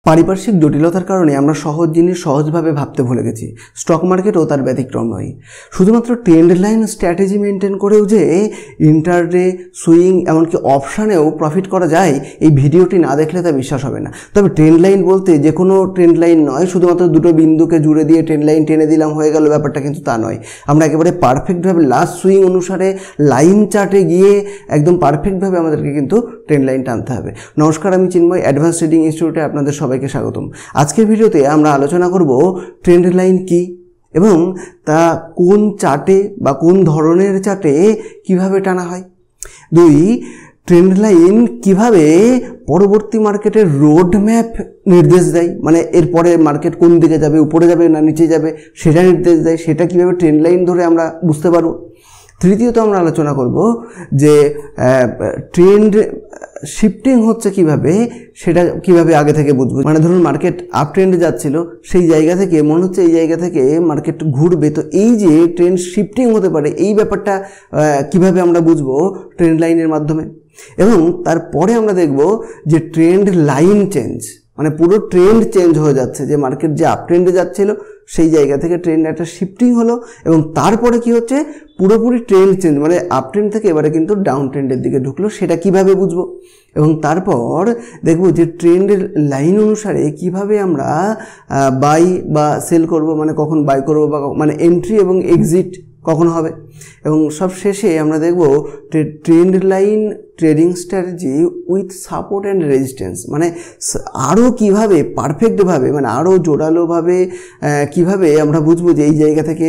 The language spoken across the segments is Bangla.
পারিপার্শ্বিক জটিলতার কারণে আমরা সহজ জিনিস সহজভাবে ভাবতে ভুলে গেছি। স্টক মার্কেটও তার ব্যতিক্রম নয়। শুধুমাত্র ট্রেন্ড লাইন স্ট্র্যাটেজি মেনটেন করেও যে ইন্টারডে, সুইং, এমনকি অপশানেও প্রফিট করা যায়, এই ভিডিওটি না দেখলে তা বিশ্বাস হবে না। তবে ট্রেন্ড লাইন বলতে যে কোনো ট্রেন্ড লাইন নয়, শুধুমাত্র দুটো বিন্দুকে জুড়ে দিয়ে ট্রেন্ড লাইন টেনে দিলাম হয়ে গেল, ব্যাপারটা কিন্তু তা নয়। আমরা একেবারে পারফেক্টভাবে লাস্ট সুইং অনুসারে লাইন চার্টে গিয়ে একদম পারফেক্টভাবে আমাদেরকে কিন্তু ট্রেন্ড লাইন টানতে হবে। নমস্কার, আমি চিন্ময়, অ্যাডভান্স ট্রেডিং ইনস্টিটিউটে আপনাদের সবাইকে স্বাগতম। আজকের ভিডিওতে আমরা আলোচনা করব ট্রেন্ড লাইন কি এবং তা কোন চার্টে বা কোন ধরনের চার্টে কিভাবে টানা হয়। 2, ট্রেন্ড লাইন কিভাবে পরবর্তী মার্কেটের রোড ম্যাপ নির্দেশ দেয়, মানে এরপরে মার্কেট কোন দিকে যাবে, উপরে যাবে না নিচে যাবে সেটা নির্দেশ দেয়, সেটা কিভাবে ট্রেন্ড লাইন ধরে আমরা বুঝতে পারবো। তৃতীয়ত আমরা আলোচনা করব যে ট্রেন্ড শিফটিং হচ্ছে কিভাবে, সেটা কিভাবে আগে থেকে বুঝবো। মানে ধরুন মার্কেট আপ ট্রেন্ডে যাচ্ছিল, সেই জায়গা থেকে মনে হচ্ছে এই জায়গা থেকে মার্কেট ঘুরবে, তো এই যে ট্রেন্ড শিফটিং হতে পারে এই ব্যাপারটা কিভাবে আমরা বুঝবো ট্রেন্ড লাইনের মাধ্যমে। এবং তারপরে আমরা দেখব যে ট্রেন্ড লাইন চেঞ্জ, মানে পুরো ট্রেন্ড চেঞ্জ হয়ে যাচ্ছে, যে মার্কেট যে আপ ট্রেন্ডে যাচ্ছিল সেই জায়গা থেকে ট্রেন্ড একটা শিফটিং হলো এবং তারপরে কি হচ্ছে পুরোপুরি ট্রেন্ড চেঞ্জ, মানে আপ ট্রেন্ড থেকে এবারে কিন্তু ডাউন ট্রেন্ডের দিকে ঢুকলো, সেটা কিভাবে বুঝবো। এবং তারপর দেখব যে ট্রেন্ডের লাইন অনুসারে কিভাবে আমরা বাই বা সেল করব, মানে কখন বাই করব বা মানে এন্ট্রি এবং এক্সিট কখন হবে। এবং সব শেষে আমরা দেখব trend line trading strategy with support and resistance, মানে আরও কীভাবে পারফেক্টভাবে, মানে আরও জোরালোভাবে কিভাবে আমরা বুঝবো যে এই জায়গা থেকে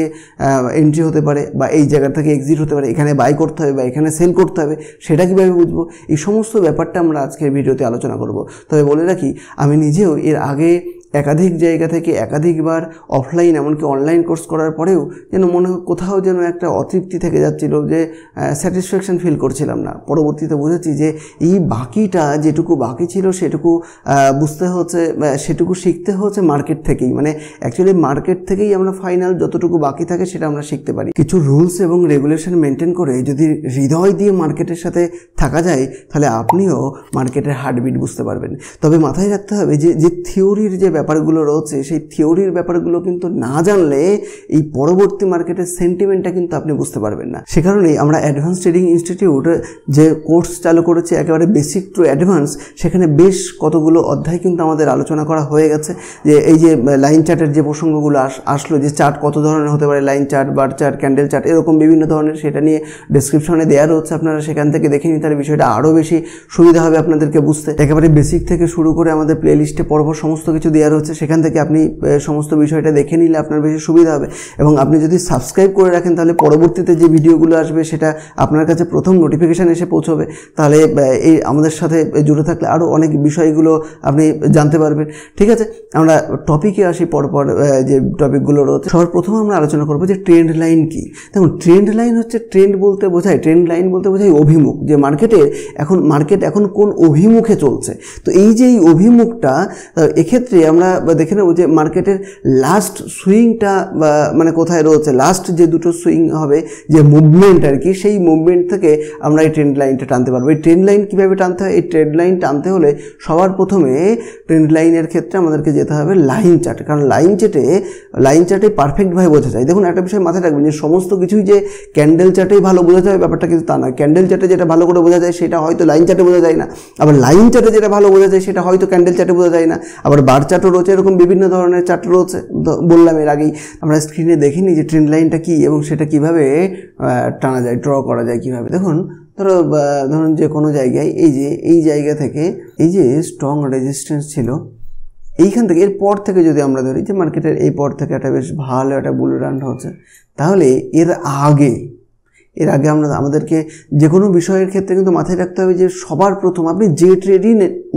এন্ট্রি হতে পারে বা এই জায়গা থেকে এক্সিট হতে পারে, এখানে বাই করতে হবে বা এখানে সেল করতে হবে, সেটা কীভাবে বুঝবো। এই সমস্ত ব্যাপারটা আমরা আজকের ভিডিওতে আলোচনা করব। তবে বলে রাখি, আমি নিজেও এর আগে একাধিক জায়গা থেকে একাধিকবার অফলাইন এমনকি অনলাইন কোর্স করার পরেও যেন মনে কোথাও যেন একটা অতৃপ্তি থেকে যাচ্ছিল, যে স্যাটিসফ্যাকশন ফিল করছিলাম না। পরবর্তীতে বুঝেছি যে এই বাকিটা যেটুকু বাকি ছিল সেটুকু বুঝতে হচ্ছে, সেটুকু শিখতে হচ্ছে মার্কেট থেকেই, মানে অ্যাকচুয়ালি মার্কেট থেকেই আমরা ফাইনাল যতটুকু বাকি থাকে সেটা আমরা শিখতে পারি। কিছু রুলস এবং রেগুলেশন মেনটেন করে যদি হৃদয় দিয়ে মার্কেটের সাথে থাকা যায়, তাহলে আপনিও মার্কেটের হার্টবিট বুঝতে পারবেন। তবে মাথায় রাখতে হবে যে থিওরির যে ব্যাপারগুলো রয়েছে, সেই থিওরির ব্যাপারগুলো কিন্তু না জানলে এই পরবর্তী মার্কেটের সেন্টিমেন্টটা কিন্তু আপনি বুঝতে পারবেন না। সে কারণেই আমরা অ্যাডভান্স ট্রেডিং ইনস্টিটিউট যে কোর্স চালু করেছি একেবারে বেসিক টু অ্যাডভান্স, সেখানে বেশ কতগুলো অধ্যায় কিন্তু আমাদের আলোচনা করা হয়ে গেছে। যে এই যে লাইন চার্টের যে প্রসঙ্গগুলো আসলো, যে চার্ট কত ধরনের হতে পারে, line chart, bar chart, candle chart, এরকম বিভিন্ন ধরনের, সেটা নিয়ে ডেসক্রিপশনে দেওয়া রয়েছে, আপনারা সেখান থেকে দেখে নিন, তাহলে বিষয়টা আরও বেশি সুবিধা হবে আপনাদেরকে বুঝতে। একেবারে বেসিক থেকে শুরু করে আমাদের প্লে লিস্টে পরপর সমস্ত কিছু দেওয়া রয়েছে, সেখান থেকে আপনি সমস্ত বিষয়টা দেখে নিলে আপনার বেশি সুবিধা হবে। এবং আপনি যদি সাবস্ক্রাইব করে রাখেন, তাহলে পরবর্তীতে যে ভিডিওগুলো আসবে সেটা আপনার কাছে প্রথম নোটিফিকেশান এসে পৌঁছবে। তাহলে এই আমাদের সাথে জুড়ে থাকলে আরও অনেক বিষয়গুলো আপনি জানতে পারবেন। ঠিক আছে, আমরা টপিকে আসি পরপর যে টপিকগুলো রয়েছে। সবার প্রথমে আমরা আলোচনা করবো যে ট্রেন্ড লাইন কি। দেখুন, ট্রেন্ড লাইন হচ্ছে, ট্রেন্ড বলতে বোঝায়, ট্রেন্ড লাইন বলতে বোঝায় অভিমুখ, যে মার্কেট এখন কোন অভিমুখে চলছে। তো এই যে এই অভিমুখটা, এক্ষেত্রে আমরা দেখে নেব যে মার্কেটের লাস্ট সুইংটা মানে কোথায় রয়েছে, লাস্ট যে দুটো সুইং হবে, যে মুভমেন্ট আর কি, সেই মুভমেন্ট থেকে আমরা এই ট্রেন্ড লাইনটা টানতে পারবো। এই ট্রেন্ড লাইন কীভাবে টানতে হয়? এই ট্রেন্ড লাইন টানতে হলে সবার প্রথমে ট্রেন্ড লাইনের ক্ষেত্রে আমাদেরকে যেতে হবে লাইন চার্টে, কারণ লাইন চার্টে পারফেক্টভাবে বোঝা যায়। দেখুন, একটা বিষয় মাথায় রাখবেন যে সমস্ত কিছুই যে ক্যান্ডেল চার্টেই ভালো বোঝা যায় ব্যাপারটা কিন্তু তা নয়। ক্যান্ডেল চার্টে যেটা ভালো করে বোঝা যায় সেটা হয়তো লাইন চার্টে বোঝা যায় না, আবার লাইন চার্টে যেটা ভালো বোঝা যায় সেটা হয়তো ক্যান্ডেল চার্টে বোঝা যায় না, আবার বার চার্টও রয়েছে, এরকম বিভিন্ন ধরনের চার্ট রয়েছে। বললাম এর আগেই, আমরা স্ক্রিনে দেখিনি যে ট্রেন্ড লাইনটা কী এবং সেটা কিভাবে টানা যায়, ড্র করা যায় কিভাবে। ধরুন যে কোনো জায়গায় এই জায়গা থেকে এই যে স্ট্রং রেজিস্ট্যান্স ছিল, এইখান থেকে এরপর থেকে যদি আমরা ধরি যে মার্কেটের এই পর থেকে একটা বেশ ভালো একটা বুল রান হচ্ছে, তাহলে এর আগে আমাদেরকে যে কোনো বিষয়ের ক্ষেত্রে কিন্তু মাথায় রাখতে হবে যে সবার প্রথম আপনি যে ট্রেডই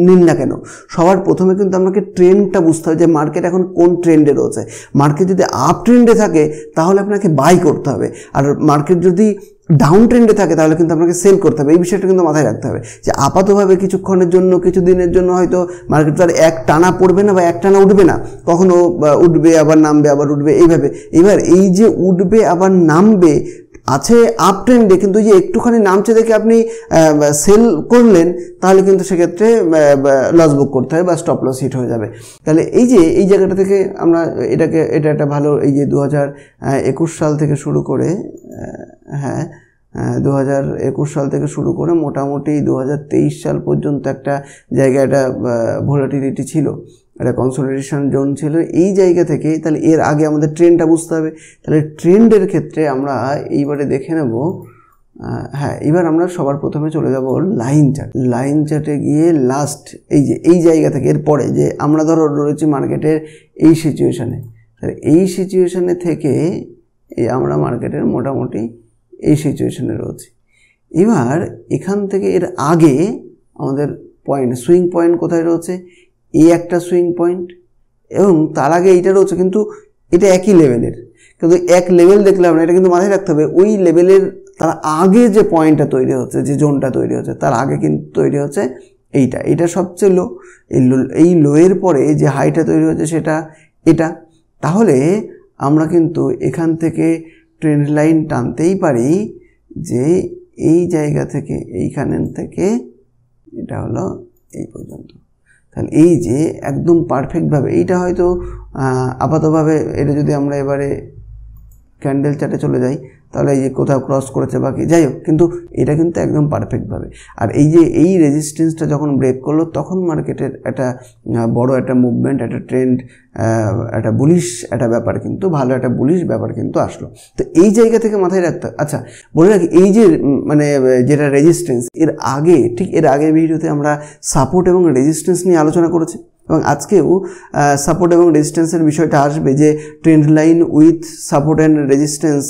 নিন না কেন, সবার প্রথমে কিন্তু আপনাকে ট্রেন্ডটা বুঝতে হবে যে মার্কেট এখন কোন ট্রেন্ডে রয়েছে। মার্কেট যদি আপ ট্রেন্ডে থাকে তাহলে আপনাকে বাই করতে হবে, আর মার্কেট যদি ডাউন ট্রেন্ডে থাকে তাহলে কিন্তু আপনাকে সেল করতে হবে। এই বিষয়টা কিন্তু মাথায় রাখতে হবে যে আপাতভাবে কিছুক্ষণের জন্য, কিছু দিনের জন্য হয়তো মার্কেট তার এক টানা পড়বে না বা এক টানা উঠবে না, কখনো উঠবে আবার নামবে, আবার উঠবে, এইভাবে। এবার এই যে উঠবে আবার নামবে, আছে আপ ট্রেন্ডে, কিন্তু যে একটুখানি নামছে দেখে আপনি সেল করলেন, তাহলে কিন্তু সেক্ষেত্রে লস বুক করতে হবে বা স্টপ লস হিট হয়ে যাবে। তাহলে এই যে এই জায়গাটা থেকে আমরা এটা একটা ভালো, এই যে 2021 সাল থেকে শুরু করে 2021 সাল থেকে শুরু করে মোটামুটি 2023 সাল পর্যন্ত একটা জায়গায় একটা ভোলাটিলিটি ছিল, একটা কনসলিডেশন জোন ছিল। এই জায়গা থেকে তাহলে এর আগে আমাদের ট্রেন্ডটা বুঝতে হবে। তাহলে ট্রেন্ডের ক্ষেত্রে আমরা এইবারে দেখে নেব, এবার আমরা সবার প্রথমে চলে যাব লাইন চার্ট। লাইন চার্টে গিয়ে লাস্ট এই যে এই জায়গা থেকে এরপরে যে আমরা ধরো রয়েছি মার্কেটের এই সিচুয়েশানে, তাহলে এই সিচুয়েশানে থেকে আমরা মার্কেটের মোটামুটি এই সিচুয়েশানে রয়েছি। এবার এখান থেকে এর আগে আমাদের পয়েন্ট, সুইং পয়েন্ট কোথায় রয়েছে? এই একটা সুইং পয়েন্ট, এবং তার আগে এইটা রয়েছে, কিন্তু এটা একই লেভেলের, কিন্তু এক লেভেল দেখলাম না, এটা কিন্তু মাথায় রাখতে হবে। ওই লেভেলের তার আগে যে পয়েন্টটা তৈরি হচ্ছে, যে জোনটা তৈরি হচ্ছে, তার আগে কিন্তু তৈরি হচ্ছে এইটা সবচেয়ে লো। এই লোয়ের পরে যে হাইটা তৈরি হচ্ছে সেটা এটা। তাহলে আমরা কিন্তু এখান থেকে ট্রেন্ড লাইন টানতেই পারি যে এই জায়গা থেকে এইখানে থেকে এটা হলো এই পর্যন্ত। তাহলে এই যে একদম পারফেক্টভাবে এইটা হয়তো আপাতভাবে এটা যদি আমরা এবারে ক্যান্ডেল চার্টে চলে যাই, তাহলে এই যে কোথাও ক্রস করেছে বাকি, যাই হোক, কিন্তু এটা কিন্তু একদম পারফেক্টভাবে। আর এই যে এই রেজিস্ট্যান্সটা যখন ব্রেক করলো, তখন মার্কেটের একটা বড় একটা মুভমেন্ট, একটা ট্রেন্ড, একটা বুলিশ একটা ব্যাপার, কিন্তু ভালো একটা বুলিশ ব্যাপার কিন্তু আসলো। তো এই জায়গা থেকে মাথায় রাখতে, আচ্ছা বলে রাখি, এই যে মানে যেটা রেজিস্ট্যান্স, ঠিক এর আগের ভিডিওতে আমরা সাপোর্ট এবং রেজিস্ট্যান্স নিয়ে আলোচনা করেছি, এবং আজকেও সাপোর্ট এবং রেজিস্ট্যান্সের বিষয়টা আসবে, যে trend line with support and resistance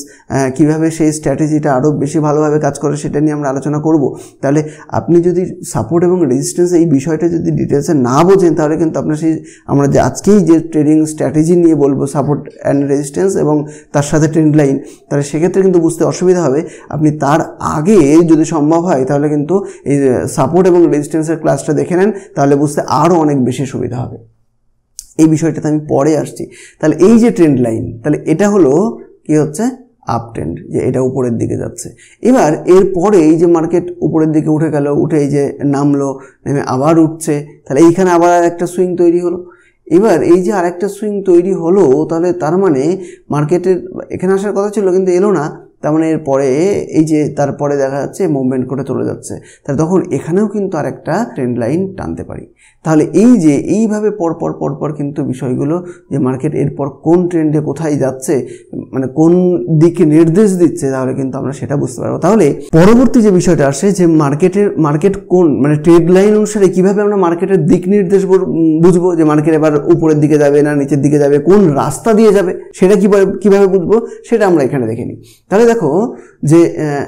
কীভাবে সেই স্ট্র্যাটেজিটা আরও বেশি ভালোভাবে কাজ করে সেটা নিয়ে আমরা আলোচনা করব। তাহলে আপনি যদি সাপোর্ট এবং রেজিস্ট্যান্স এই বিষয়টা যদি ডিটেলসে না বোঝেন, তাহলে কিন্তু আপনার আমরা যে আজকেই যে ট্রেডিং স্ট্র্যাটেজি নিয়ে বলবো, সাপোর্ট অ্যান্ড রেজিস্ট্যান্স এবং তার সাথে ট্রেন্ড লাইন, তাহলে সেক্ষেত্রে কিন্তু বুঝতে অসুবিধা হবে। আপনি তার আগে যদি সম্ভব হয়, তাহলে কিন্তু এই সাপোর্ট এবং রেজিস্ট্যান্সের ক্লাসটা দেখে নেন, তাহলে বুঝতে আরও অনেক বেশি সুবিধা হবে। এই বিষয়টাতে আমি পরে আসছি। তাহলে এই যে ট্রেন্ড লাইন, তাহলে এটা হলো কি হচ্ছে আপ ট্রেন্ড, যে এটা উপরের দিকে যাচ্ছে। এবার এরপরে এই যে মার্কেট উপরের দিকে উঠে গেল, উঠে এই যে নামলো, নেমে আবার উঠছে, তাহলে এইখানে আবার একটা সুইং তৈরি হলো। এবার এই যে আরেকটা সুইং তৈরি হলো, তাহলে তার মানে মার্কেটের এখানে আসার কথা ছিল কিন্তু এলো না, তার মানে এরপরে এই যে তারপরে দেখা যাচ্ছে মুভমেন্ট করে চলে যাচ্ছে, তাহলে তখন এখানেও কিন্তু আরেকটা ট্রেন্ড লাইন টানতে পারি। তাহলে এই যে এইভাবে পরপর কিন্তু বিষয়গুলো, যে মার্কেট এরপর কোন ট্রেন্ডে কোথায় যাচ্ছে, মানে কোন দিকে নির্দেশ দিচ্ছে, তাহলে কিন্তু আমরা সেটা বুঝতে পারবো। তাহলে পরবর্তী যে বিষয়টা আসে, যে মার্কেট কোন মানে ট্রেড লাইন অনুসারে কিভাবে আমরা মার্কেটের দিক নির্দেশ বুঝবো, যে মার্কেট এবার উপরের দিকে যাবে না নিচের দিকে যাবে, কোন রাস্তা দিয়ে যাবে, সেটা কিভাবে বুঝবো, সেটা আমরা এখানে দেখে নিই। তাহলে দেখো যে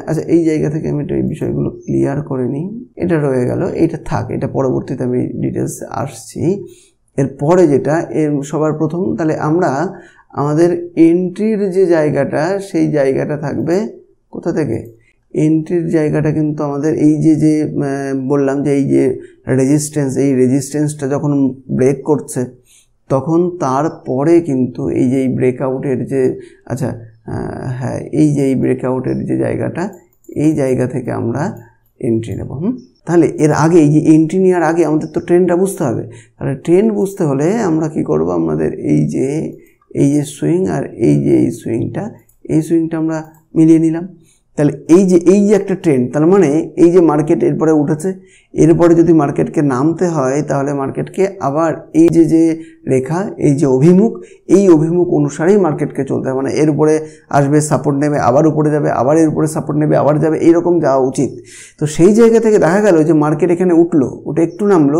আচ্ছা এই জায়গা থেকে আমি একটু এই বিষয়গুলো ক্লিয়ার করে নিই। এটা রয়ে গেল, এইটা থাক, এটা পরবর্তীতে আমি ডিটেলস আসছি। এরপরে যেটা সবার প্রথম, তাহলে আমরা আমাদের এন্ট্রির যে জায়গাটা, সেই জায়গাটা থাকবে কোথা থেকে? এন্ট্রির জায়গাটা কিন্তু আমাদের এই যে বললাম যে এই যে রেজিস্ট্যান্স, এই রেজিস্ট্যান্সটা যখন ব্রেক করছে, তখন তারপরে কিন্তু এই যে ব্রেকআউটের যে এই যে এই ব্রেকআউটের যে জায়গাটা, এই জায়গা থেকে আমরা এন্ট্রি নেব। তাহলে এর আগে এই যে এন্ট্রি নেওয়ার আগে আমাদের তো ট্রেন্ডটা বুঝতে হবে। তাহলে ট্রেন্ড বুঝতে হলে আমরা কি করব, আমাদের এই যে সুইং আর এই যে এই সুইংটা আমরা মিলিয়ে নিলাম। তাহলে এই যে একটা ট্রেন্ড, তার মানে এই যে মার্কেট এরপরে উঠেছে, এরপরে যদি মার্কেটকে নামতে হয়, তাহলে মার্কেটকে আবার এই যে রেখা, এই যে এই অভিমুখ অনুসারেই মার্কেটকে চলতে হয়। মানে এর উপরে আসবে, সাপোর্ট নেবে, আবার উপরে যাবে, আবার এর উপরে সাপোর্ট নেবে, আবার যাবে, এইরকম যাওয়া উচিত। তো সেই জায়গা থেকে দেখা গেল যে মার্কেট এখানে উঠে একটু নামলো,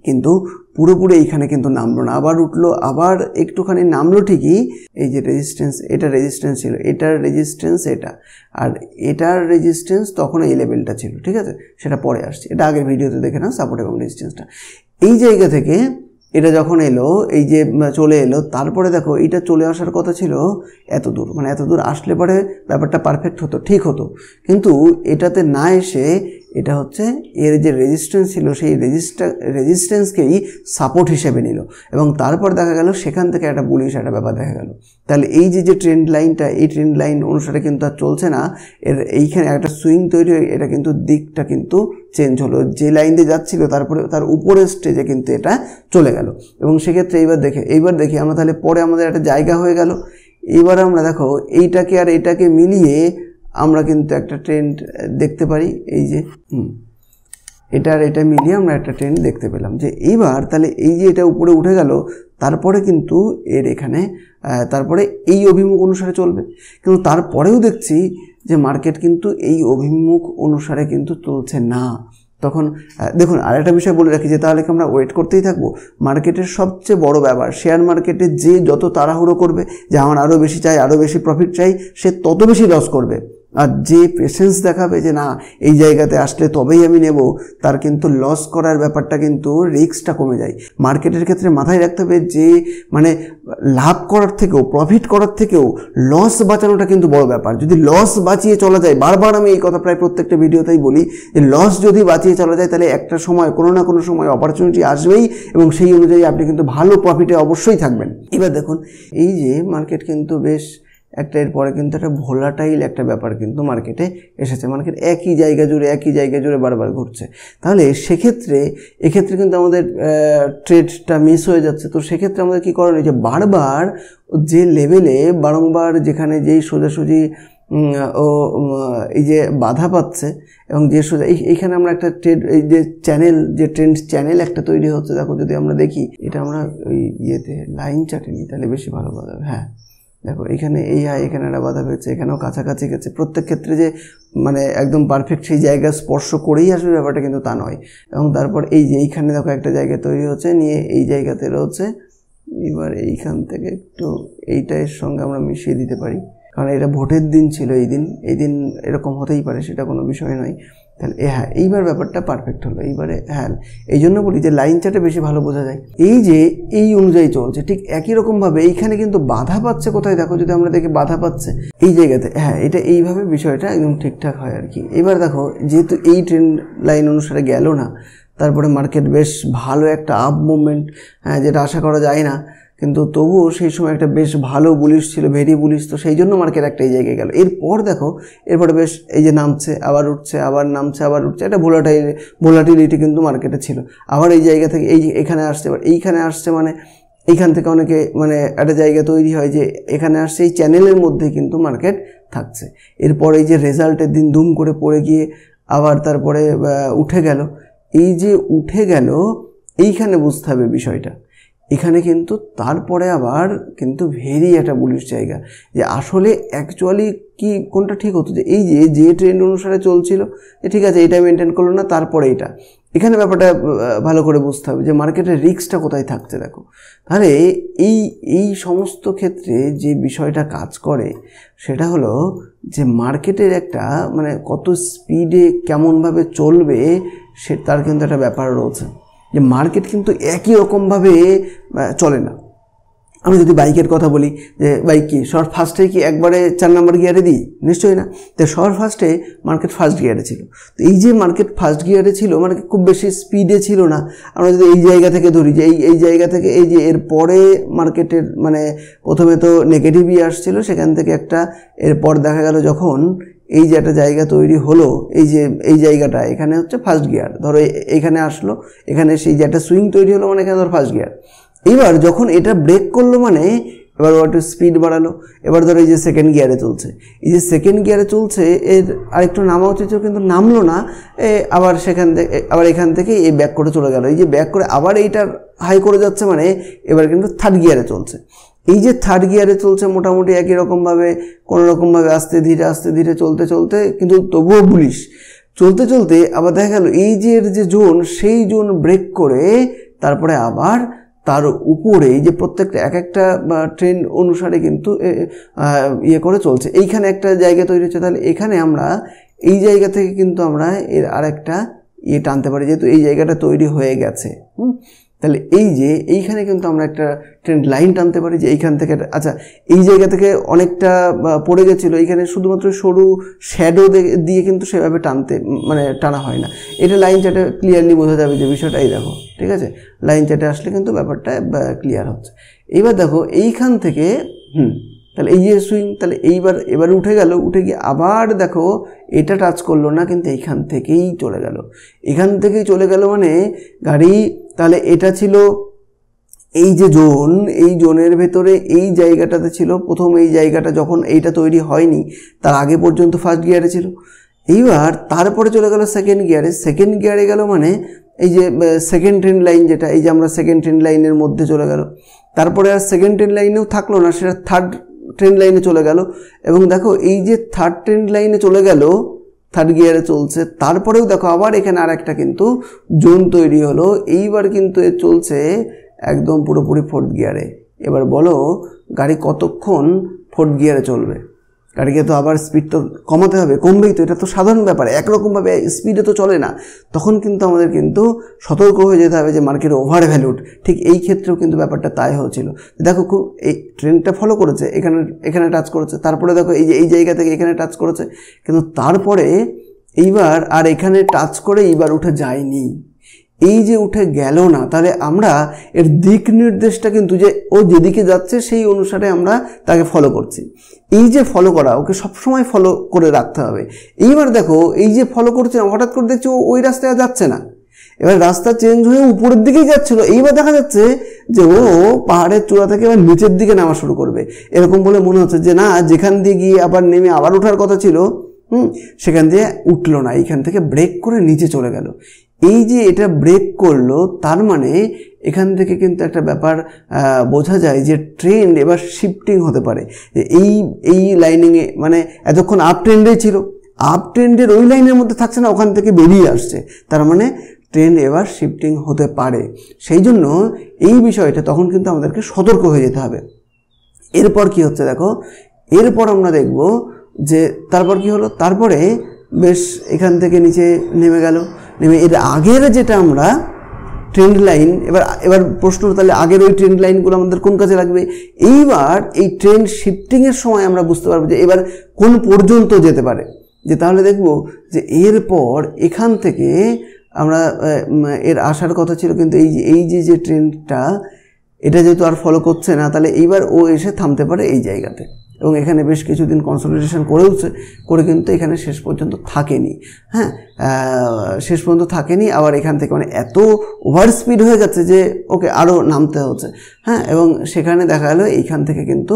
কিন্তু পুরোপুরি এইখানে কিন্তু নামলো না, আবার উঠলো, আবার একটুখানি নামলো ঠিকই। এই যে রেজিস্ট্যান্স, এটা রেজিস্ট্যান্স ছিল, এটার রেজিস্ট্যান্স এটা, আর এটার রেজিস্ট্যান্স তখন এই লেভেলটা ছিল, ঠিক আছে, সেটা পরে আসছে, এটা আগের ভিডিওতে দেখে নাও, সাপোর্ট এবং রেজিস্ট্যান্সটা। এই জায়গা থেকে এটা যখন এলো, এই যে চলে এলো, তারপরে দেখো এটা চলে আসার কথা ছিল এত দূর, মানে এত দূর আসলে পরে ব্যাপারটা পারফেক্ট হতো, ঠিক হতো, কিন্তু এটাতে না এসে এটা হচ্ছে এর যে রেজিস্ট্যান্স ছিল সেই রেজিস্ট্যান্সকেই সাপোর্ট হিসেবে নিল এবং তারপর দেখা গেল সেখান থেকে একটা বুলিশ একটা ব্যাপার দেখা গেল। তাহলে এই যে ট্রেন্ড লাইনটা, এই ট্রেন্ড লাইন অনুসারে কিন্তু আর চলছে না, এর এইখানে একটা সুইং তৈরি হয়ে এটা কিন্তু দিকটা কিন্তু চেঞ্জ হলো, যে লাইন দিয়ে যাচ্ছিল তারপরে তার উপরের স্টেজে কিন্তু এটা চলে গেল। এবং সেক্ষেত্রে এইবার দেখি আমরা, তাহলে পরে আমাদের একটা জায়গা হয়ে গেল। এবার আমরা দেখো এইটাকে আর এটাকে মিলিয়ে আমরা কিন্তু একটা ট্রেন্ড দেখতে পারি, এই যে এটা আর এটা মিলিয়ে আমরা একটা ট্রেন্ড দেখতে পেলাম যে এইবার তাহলে এই যে এটা উপরে উঠে গেল, তারপরে কিন্তু এর এখানে তারপরে এই অভিমুখ অনুসারে চলবে। কিন্তু তারপরেও দেখছি যে মার্কেট কিন্তু এই অভিমুখ অনুসারে কিন্তু চলছে না। তখন দেখুন আরেকটা বিষয় বলে রাখি যে তাহলে কি আমরা ওয়েট করতেই থাকবো? মার্কেটের সবচেয়ে বড় ব্যাপার, শেয়ার মার্কেটে যে যত তাড়াহুড়ো করবে যে আমার আরও বেশি চাই, আরও বেশি প্রফিট চাই, সে তত বেশি লস করবে। আর যে পেশেন্স দেখাবে যে না এই জায়গাতে আসলে তবেই আমি নেব, তার কিন্তু লস করার ব্যাপারটা কিন্তু রিস্কটা কমে যায়। মার্কেটের ক্ষেত্রে মাথায় রাখতে হবে যে মানে লাভ করার থেকেও, প্রফিট করার থেকেও লস বাঁচানোটা কিন্তু বড় ব্যাপার। যদি লস বাঁচিয়ে চলা যায়, বারবার আমি এই কথা প্রায় প্রত্যেকটা ভিডিওতেই বলি যে লস যদি বাঁচিয়ে চলা যায় তাহলে একটা সময় কোনো না কোনো সময় অপরচুনিটি আসবেই এবং সেই অনুযায়ী আপনি কিন্তু ভালো প্রফিটে অবশ্যই থাকবেন। এবার দেখুন এই যে মার্কেট কিন্তু বেশ একটা এরপরে কিন্তু একটা ভোলাটাইল একটা ব্যাপার কিন্তু মার্কেটে এসেছে। মার্কেট একই জায়গা জুড়ে বারবার ঘুরছে। তাহলে এক্ষেত্রে কিন্তু আমাদের ট্রেডটা মিস হয়ে যাচ্ছে। তো সেক্ষেত্রে আমাদের কী করণীয়, যে বারবার যে লেভেলে বারংবার যেখানে যেই সোজাসুজি ও এই যে বাধা পাচ্ছে এবং যে সোজা এইখানে আমরা একটা ট্রেড, এই যে চ্যানেল, যে ট্রেন্ড চ্যানেল একটা তৈরি হচ্ছে, দেখো যদি আমরা দেখি এটা আমরা ওই ইয়েতে লাইন চার্টে নিই তাহলে বেশি ভালো কথা হবে। হ্যাঁ দেখো এখানে এই এখানে একটা বাধা পেয়েছে, এখানেও কাছাকাছি গেছে। প্রত্যেক ক্ষেত্রে যে মানে একদম পারফেক্ট সেই জায়গা স্পর্শ করেই আসবে ব্যাপারটা কিন্তু তা নয়। এবং তারপর এই যে এইখানে দেখো একটা জায়গা তৈরি হচ্ছে, নিয়ে এই জায়গাতে রয়েছে। এবার এইখান থেকে একটু এইটার সঙ্গে আমরা মিশিয়ে দিতে পারি, কারণ এটা ভোটের দিন ছিল, এই দিন এরকম হতেই পারে, সেটা কোনো বিষয় নয়। তাহলে হ্যাঁ এইবার ব্যাপারটা পারফেক্ট হলো। এইবারে হ্যাঁ এই জন্য বলি যে লাইন চার্টে বেশি ভালো বোঝা যায়। এই যে এই অনুযায়ী চলছে, ঠিক একই রকমভাবে এইখানে কিন্তু বাধা পাচ্ছে কোথায়, দেখো যদি আমরা দেখি বাধা পাচ্ছে এই জায়গাতে। হ্যাঁ এটা এইভাবে বিষয়টা একদম ঠিকঠাক হয় আর কি। এবার দেখো যেহেতু এই ট্রেন্ড লাইন অনুসারে গেল না, তারপরে মার্কেট বেশ ভালো একটা আপ মুভমেন্ট, হ্যাঁ যেটা আশা করা যায় না, কিন্তু তবুও সেই সময় একটা বেশ ভালো বুলিশ ছিল, ভেরি বুলিশ। তো সেই জন্য মার্কেট একটা এই জায়গায় গেল। এরপর দেখো এরপরে বেশ এই যে নামছে, আবার উঠছে, আবার নামছে, আবার উঠছে, একটা ভোলাটিলিটি কিন্তু মার্কেটে ছিল। আবার এই জায়গা থেকে এই এখানে আসছে, এবার এইখানে আসছে, মানে এইখান থেকে অনেকে মানে একটা জায়গা তৈরি হয় যে এখানে আসছে, এই চ্যানেলের মধ্যে কিন্তু মার্কেট থাকছে। এরপর এই যে রেজাল্টের দিন দুম করে পড়ে গিয়ে আবার তারপরে উঠে গেল। এই যে উঠে গেল এইখানে বুঝতে হবে বিষয়টা, এখানে কিন্তু তারপরে আবার কিন্তু ভেরি একটা বুলিশ জায়গা, যে আসলে অ্যাকচুয়ালি কি কোনটা ঠিক হতো, যে এই যে ট্রেন্ড অনুসারে চলছিল যে ঠিক আছে এটা মেনটেন করলো না, তারপরে এটা, এখানে ব্যাপারটা ভালো করে বুঝতে হবে যে মার্কেটের রিস্কটা কোথায় থাকছে। দেখো তাহলে এই সমস্ত ক্ষেত্রে যে বিষয়টা কাজ করে সেটা হলো যে মার্কেটের একটা মানে কত স্পিডে কেমনভাবে চলবে সে তার কিন্তু একটা ব্যাপার রয়েছে, যে মার্কেট কিন্তু একই রকমভাবে চলে না। আমি যদি বাইকের কথা বলি, যে বাইক কি সবার ফার্স্টে কি একবারে 4 নম্বর গিয়ারে দিই? নিশ্চয়ই না। তো সবার ফার্স্টে মার্কেট ফার্স্ট গিয়ারে ছিল। তো এই যে মার্কেট ফার্স্ট গিয়ারে ছিল, মানে খুব বেশি স্পিডে ছিল না। আমরা যদি এই জায়গা থেকে ধরি যে এই জায়গা থেকে এই যে এরপরে মার্কেটের মানে প্রথমে তো নেগেটিভই আসছিল, সেখান থেকে একটা এরপর দেখা গেল যখন এই যে একটা জায়গা তৈরি হলো, এই যে এই জায়গাটা এখানে হচ্ছে ফার্স্ট গিয়ার, ধরো এইখানে আসলো, এখানে সেই যে একটা সুইং তৈরি হলো, মানে এখানে ধরো ফার্স্ট গিয়ার। এবার যখন এটা ব্রেক করলো মানে এবার ও একটু স্পিড বাড়ালো, এবার ধরো এই যে সেকেন্ড গিয়ারে চলছে, এই যে সেকেন্ড গিয়ারে চলছে এর আরেকটু নামা উচিত কিন্তু নামলো না, আবার সেখান থেকে আবার এখান থেকে এই ব্যাক করে চলে গেল, এই যে ব্যাক করে আবার এইটার হাই করে যাচ্ছে, মানে এবার কিন্তু থার্ড গিয়ারে চলছে। এই যে থার্ড গিয়ারে চলছে মোটামুটি একই রকমভাবে কোনো রকমভাবে আস্তে ধীরে চলতে কিন্তু তবুও বুলিশ চলতে আবার দেখা গেল এই যে এর যে জোন, সেই জোন ব্রেক করে তারপরে আবার তার উপরে এই যে প্রত্যেকটা এক একটা ট্রেন্ড অনুসারে কিন্তু ইয়ে করে চলছে। এইখানে একটা জায়গা তৈরি হচ্ছে, তাহলে এখানে আমরা এই জায়গা থেকে কিন্তু আমরা এর আরেকটা ইয়ে টানতে পারি, যেহেতু এই জায়গাটা তৈরি হয়ে গেছে। তাহলে এই যে এইখানে কিন্তু আমরা একটা ট্রেন্ড লাইন টানতে পারি যে এইখান থেকে, আচ্ছা এই জায়গা থেকে অনেকটা পড়ে গেছিলো, এইখানে শুধুমাত্র সরু শ্যাডো দিয়ে কিন্তু সেভাবে টানা হয় না। এটা লাইন চার্টে ক্লিয়ারলি বোঝা যাবে যে বিষয়টা। এই দেখো, ঠিক আছে, লাইন চার্টে আসলে কিন্তু ব্যাপারটা ক্লিয়ার হচ্ছে। এইবার দেখো এইখান থেকে তাহলে এই যে সুইং, তাহলে এবার উঠে গেল, উঠে গিয়ে আবার দেখো এটা টাচ করলো না, কিন্তু এইখান থেকেই চলে গেল। এখান থেকেই চলে গেল মানে গাড়ি, তাহলে এটা ছিল এই যে জোন, এই জোনের ভেতরে এই জায়গাটাতে ছিল প্রথম, এই জায়গাটা যখন এইটা তৈরি হয়নি তার আগে পর্যন্ত ফার্স্ট গিয়ারে ছিল। এইবার তারপরে চলে গেল সেকেন্ড গিয়ারে, সেকেন্ড গিয়ারে গেল মানে এই যে সেকেন্ড ট্রেন্ড লাইন যেটা, এই যে আমরা সেকেন্ড ট্রেন্ড লাইনের মধ্যে চলে গেল। তারপরে আর সেকেন্ড ট্রেন্ড লাইনেও থাকলো না, সেটা থার্ড ট্রেন্ড লাইনে চলে গেল। এবং দেখো এই যে থার্ড ট্রেন্ড লাইনে চলে গেল, থার্ড গিয়ারে চলছে, তারপরেও দেখো আবার এখানে আর একটা কিন্তু জোন তৈরি হলো। এইবার কিন্তু এ চলছে একদম পুরোপুরি ফোর্থ গিয়ারে। এবার বলো গাড়ি কতক্ষণ ফোর্থ গিয়ারে চলবে? গাড়িকে তো আবার স্পিড তো কমাতে হবে, কমবেই তো, এটা তো সাধারণ ব্যাপার, একরকমভাবে স্পিডে তো চলে না। তখন কিন্তু আমাদের কিন্তু সতর্ক হয়ে যেতে হবে যে মার্কেট ওভার ভ্যালুড। ঠিক এই ক্ষেত্রেও কিন্তু ব্যাপারটা তাই হয়েছিল। দেখো খুব এই ট্রেন্ডটা ফলো করেছে, এখানে টাচ করেছে, তারপরে দেখো এই যে এই জায়গা থেকে এখানে টাচ করেছে, কিন্তু তারপরে এইবার আর এখানে টাচ করে এইবার উঠে যায়নি। এই যে উঠে গেল না, তাহলে আমরা এর দিক নির্দেশটা কিন্তু যে ও যেদিকে যাচ্ছে সেই অনুসারে আমরা তাকে ফলো করছি। এই যে ফলো করা, ওকে সবসময় ফলো করে রাখতে হবে। এইবার দেখো এই যে ফলো করছে না, হঠাৎ করে দেখছি ও ওই রাস্তায় যাচ্ছে না, এবার রাস্তা চেঞ্জ হয়ে উপরের দিকেই যাচ্ছিল। এইবার দেখা যাচ্ছে যে ও পাহাড়ের চূড়া থেকে এবার নিচের দিকে নামা শুরু করবে, এরকম বলে মনে হচ্ছে যে না, যেখান দিয়ে গিয়ে আবার নেমে আবার ওঠার কথা ছিল সেখান দিয়ে উঠলো না, এইখান থেকে ব্রেক করে নিচে চলে গেল। এই যে এটা ব্রেক করলো, তার মানে এখান থেকে কিন্তু একটা ব্যাপার বোঝা যায় যে ট্রেন্ড এবার শিফটিং হতে পারে। যে এই লাইনিংয়ে মানে এতক্ষণ আপ ট্রেন্ডেই ছিল, আপ ট্রেন্ডের ওই লাইনের মধ্যে থাকছে না, ওখান থেকে বেরিয়ে আসছে, তার মানে ট্রেন্ড এবার শিফটিং হতে পারে। সেই জন্য এই বিষয়টা তখন কিন্তু আমাদেরকে সতর্ক হয়ে যেতে হবে। এরপর কি হচ্ছে দেখো, এরপর আমরা দেখব যে তারপর কি হলো, তারপরে বেশ এখান থেকে নিচে নেমে গেল, নেমে এর আগের যেটা আমরা ট্রেন্ড লাইন, এবার প্রশ্ন তাহলে আগের ওই ট্রেন্ড লাইনগুলো আমাদের কোন কাজে লাগবে? এইবার এই ট্রেন্ড শিফটিংয়ের সময় আমরা বুঝতে পারবো যে এবার কোন পর্যন্ত যেতে পারে। যে তাহলে দেখব যে এরপর এখান থেকে আমরা এর আসার কথা ছিল, কিন্তু এই যে ট্রেন্ডটা এটা যেহেতু আর ফলো করছে না, তাহলে এইবার ও এসে থামতে পারে এই জায়গাতে। এবং এখানে বেশ কিছুদিন কনসলিডেশন করে কিন্তু এখানে শেষ পর্যন্ত থাকেনি। হ্যাঁ, শেষ পর্যন্ত থাকেনি, আবার এখান থেকে মানে এত ওভার স্পিড হয়ে গেছে যে ওকে আরও নামতে হচ্ছে। হ্যাঁ, এবং সেখানে দেখা গেল এইখান থেকে কিন্তু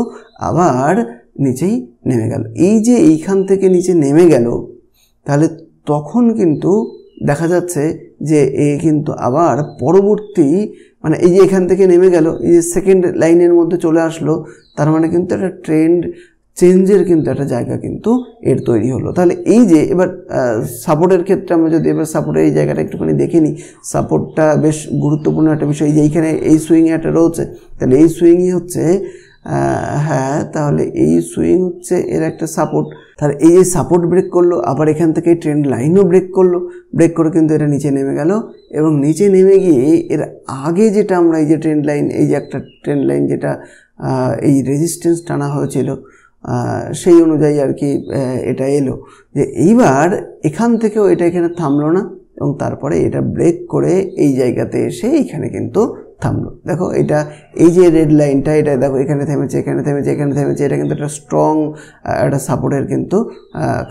আবার নিচেই নেমে গেল। এই যে এইখান থেকে নিচে নেমে গেল, তাহলে তখন কিন্তু দেখা যাচ্ছে যে এ কিন্তু আবার পরবর্তী মানে এই যে এখান থেকে নেমে গেল, এই যে সেকেন্ড লাইনের মধ্যে চলে আসলো, তার মানে কিন্তু একটা ট্রেন্ড চেঞ্জের কিন্তু একটা জায়গা কিন্তু এর তৈরি হলো। তাহলে এই যে এবার সাপোর্টের ক্ষেত্রে আমরা যদি এবার সাপোর্টের এই জায়গাটা একটুখানি দেখে নিই, সাপোর্টটা বেশ গুরুত্বপূর্ণ একটা বিষয়। এই যে এইখানে এই সুইংয়ে একটা রয়েছে, তাহলে এই সুইংই হচ্ছে হ্যাঁ, তাহলে এই সুইং হচ্ছে এর একটা সাপোর্ট। তাহলে এই যে সাপোর্ট ব্রেক করলো, আবার এখান থেকে ট্রেন্ড লাইনও ব্রেক করলো, ব্রেক করে কিন্তু এটা নিচে নেমে গেল। এবং নিচে নেমে গিয়ে এর আগে যেটা আমরা এই যে ট্রেন্ড লাইন, এই যে একটা ট্রেন্ড লাইন যেটা এই রেজিস্ট্যান্স টানা হয়েছিল, সেই অনুযায়ী আর কি এটা এলো যে এইবার এখান থেকেও এটা এখানে থামলো না, এবং তারপরে এটা ব্রেক করে এই জায়গাতে এসে এইখানে কিন্তু থামলো। দেখো এটা এই যে রেড লাইনটা, এটা দেখো এখানে থেমেছে, এখানে থেমেছে, এখানে থেমেছে, এটা কিন্তু একটা স্ট্রং একটা সাপোর্টের কিন্তু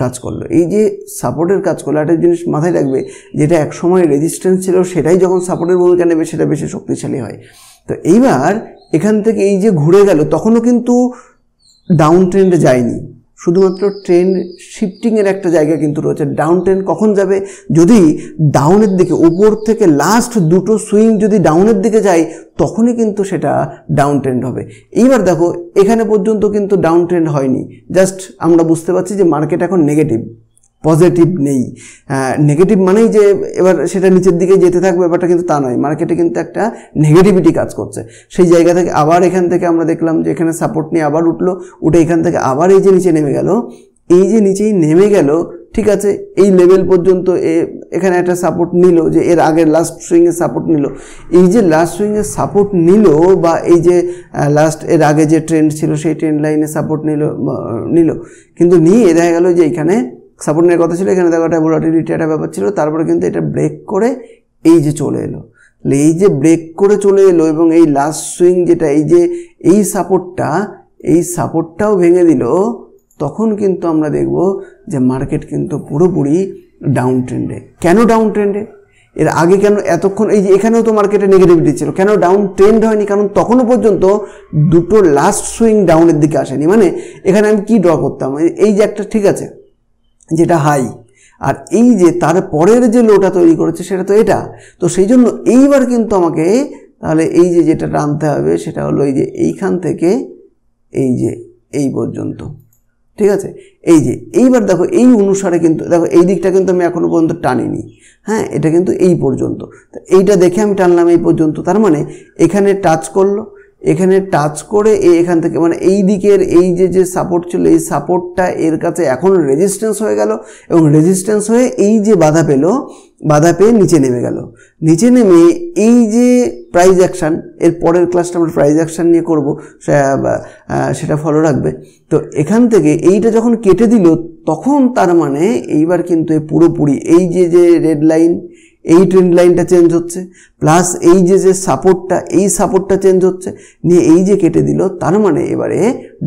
কাজ করলো। এই যে সাপোর্টের কাজ করলো, একটা জিনিস মাথায় রাখবে, যেটা একসময় রেজিস্ট্যান্স ছিল সেটাই যখন সাপোর্টের ভূমিকা নেবে সেটা বেশি শক্তিশালী হয়। তো এইবার এখান থেকে এই যে ঘুরে গেল, তখনও কিন্তু ডাউন ট্রেন্ডে যায়নি, শুধুমাত্র ট্রেন্ড শিফটিংয়ের একটা জায়গা কিন্তু রয়েছে। ডাউন ট্রেন্ড কখন যাবে? যদি ডাউনের দিকে উপর থেকে লাস্ট দুটো সুইং যদি ডাউনের দিকে যায়, তখনই কিন্তু সেটা ডাউন ট্রেন্ড হবে। এইবার দেখো এখানে পর্যন্ত কিন্তু ডাউন ট্রেন্ড হয়নি, জাস্ট আমরা বুঝতে পারছি যে মার্কেট এখন নেগেটিভ, পজিটিভ নেই। নেগেটিভ মানেই যে এবার সেটা নিচের দিকে যেতে থাকবে, ব্যাপারটা কিন্তু তা নয়। মার্কেটে কিন্তু একটা নেগেটিভিটি কাজ করছে। সেই জায়গা থেকে আবার এখান থেকে আমরা দেখলাম যে এখানে সাপোর্ট নিয়ে আবার উঠে এখান থেকে আবার এই যে নিচে নেমে গেল, এই যে নিচেই নেমে গেল, ঠিক আছে, এই লেভেল পর্যন্ত এখানে একটা সাপোর্ট নিল, যে এর আগের লাস্ট সুইংয়ের সাপোর্ট নিল। এই যে লাস্ট সুইংয়ের সাপোর্ট নিল বা এই যে লাস্ট এর আগে যে ট্রেন্ড ছিল সেই ট্রেন্ড লাইনে সাপোর্ট নিল, কিন্তু নিয়ে দেখা গেল যে এখানে সাপোর্ট নেওয়ার কথা ছিল, এখানে দেখো একটা ভোলাটিলিটি একটা ব্যাপার ছিল, তারপরে কিন্তু এটা ব্রেক করে এই যে চলে এলো। এই যে ব্রেক করে চলে এলো এবং এই লাস্ট সুইং যেটা এই যে এই সাপোর্টটাও ভেঙে দিল, তখন কিন্তু আমরা দেখব যে মার্কেট কিন্তু পুরোপুরি ডাউন ট্রেন্ডে। কেন ডাউন ট্রেন্ডে? এর আগে কেন এতক্ষণ এই যে এখানেও তো মার্কেটে নেগেটিভিটি ছিল, কেন ডাউন ট্রেন্ড হয়নি? কারণ তখনও পর্যন্ত দুটো লাস্ট সুইং ডাউনের দিকে আসেনি। মানে এখানে আমি কি ড্র করতাম, এই যে একটা ঠিক আছে যেটা হাই, আর এই যে তার পরের যে লোটা তৈরি করেছে সেটা তো এটা, তো সেই জন্য এইবার কিন্তু আমাকে তাহলে এই যে যেটা টানতে হবে সেটা হলো এই যে এইখান থেকে এই যে এই পর্যন্ত, ঠিক আছে। এই যে এইবার দেখো এই অনুসারে কিন্তু দেখো এই দিকটা কিন্তু আমি এখনো পর্যন্ত টানিনি, হ্যাঁ, এটা কিন্তু এই পর্যন্ত, এইটা দেখে আমি টানলাম এই পর্যন্ত, তার মানে এখানে টাচ করলো, এখানে টাচ করে এখান থেকে মানে এই দিকের এই যে সাপোর্ট ছিল এই সাপোর্টটা এর কাছে এখন রেজিস্ট্যান্স হয়ে গেল, এবং রেজিস্ট্যান্স হয়ে এই যে বাধা পেয়ে নিচে নেমে গেল। নিচে নেমে এই যে প্রাইস অ্যাকশান, এর পরের ক্লাসটা আমরা প্রাইস অ্যাকশান নিয়ে করব, সেটা ফলো রাখবে। তো এখান থেকে এইটা যখন কেটে দিল তখন তার মানে এইবার কিন্তু পুরোপুরি এই যে রেড লাইন এই ট্রেন্ড লাইনটা চেঞ্জ হচ্ছে, প্লাস এই যে সাপোর্টটা এই সাপোর্টটা চেঞ্জ হচ্ছে, নিয়ে এই যে কেটে দিল, তার মানে এবারে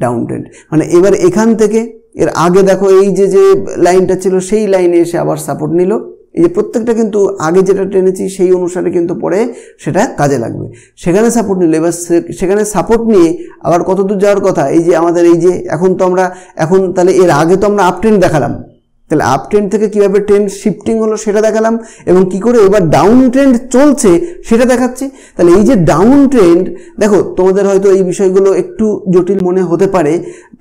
ডাউন ট্রেন্ড। মানে এবার এখান থেকে এর আগে দেখো এই যে লাইনটা ছিল সেই লাইনে এসে আবার সাপোর্ট নিল, এই যে প্রত্যেকটা কিন্তু আগে যেটা টেনেছি সেই অনুসারে কিন্তু পরে সেটা কাজে লাগবে। সেখানে সাপোর্ট নিল, এবার সেখানে সাপোর্ট নিয়ে আবার কত দূর যাওয়ার কথা, এই যে আমাদের এই যে এখন তাহলে এর আগে তো আমরা আপ ট্রেন্ড দেখালাম, তাহলে আপ ট্রেন্ড থেকে কীভাবে ট্রেন্ড শিফটিং হলো সেটা দেখালাম, এবং কি করে এবার ডাউন ট্রেন্ড চলছে সেটা দেখাচ্ছি। তাহলে এই যে ডাউন ট্রেন্ড, দেখো তোমাদের হয়তো এই বিষয়গুলো একটু জটিল মনে হতে পারে,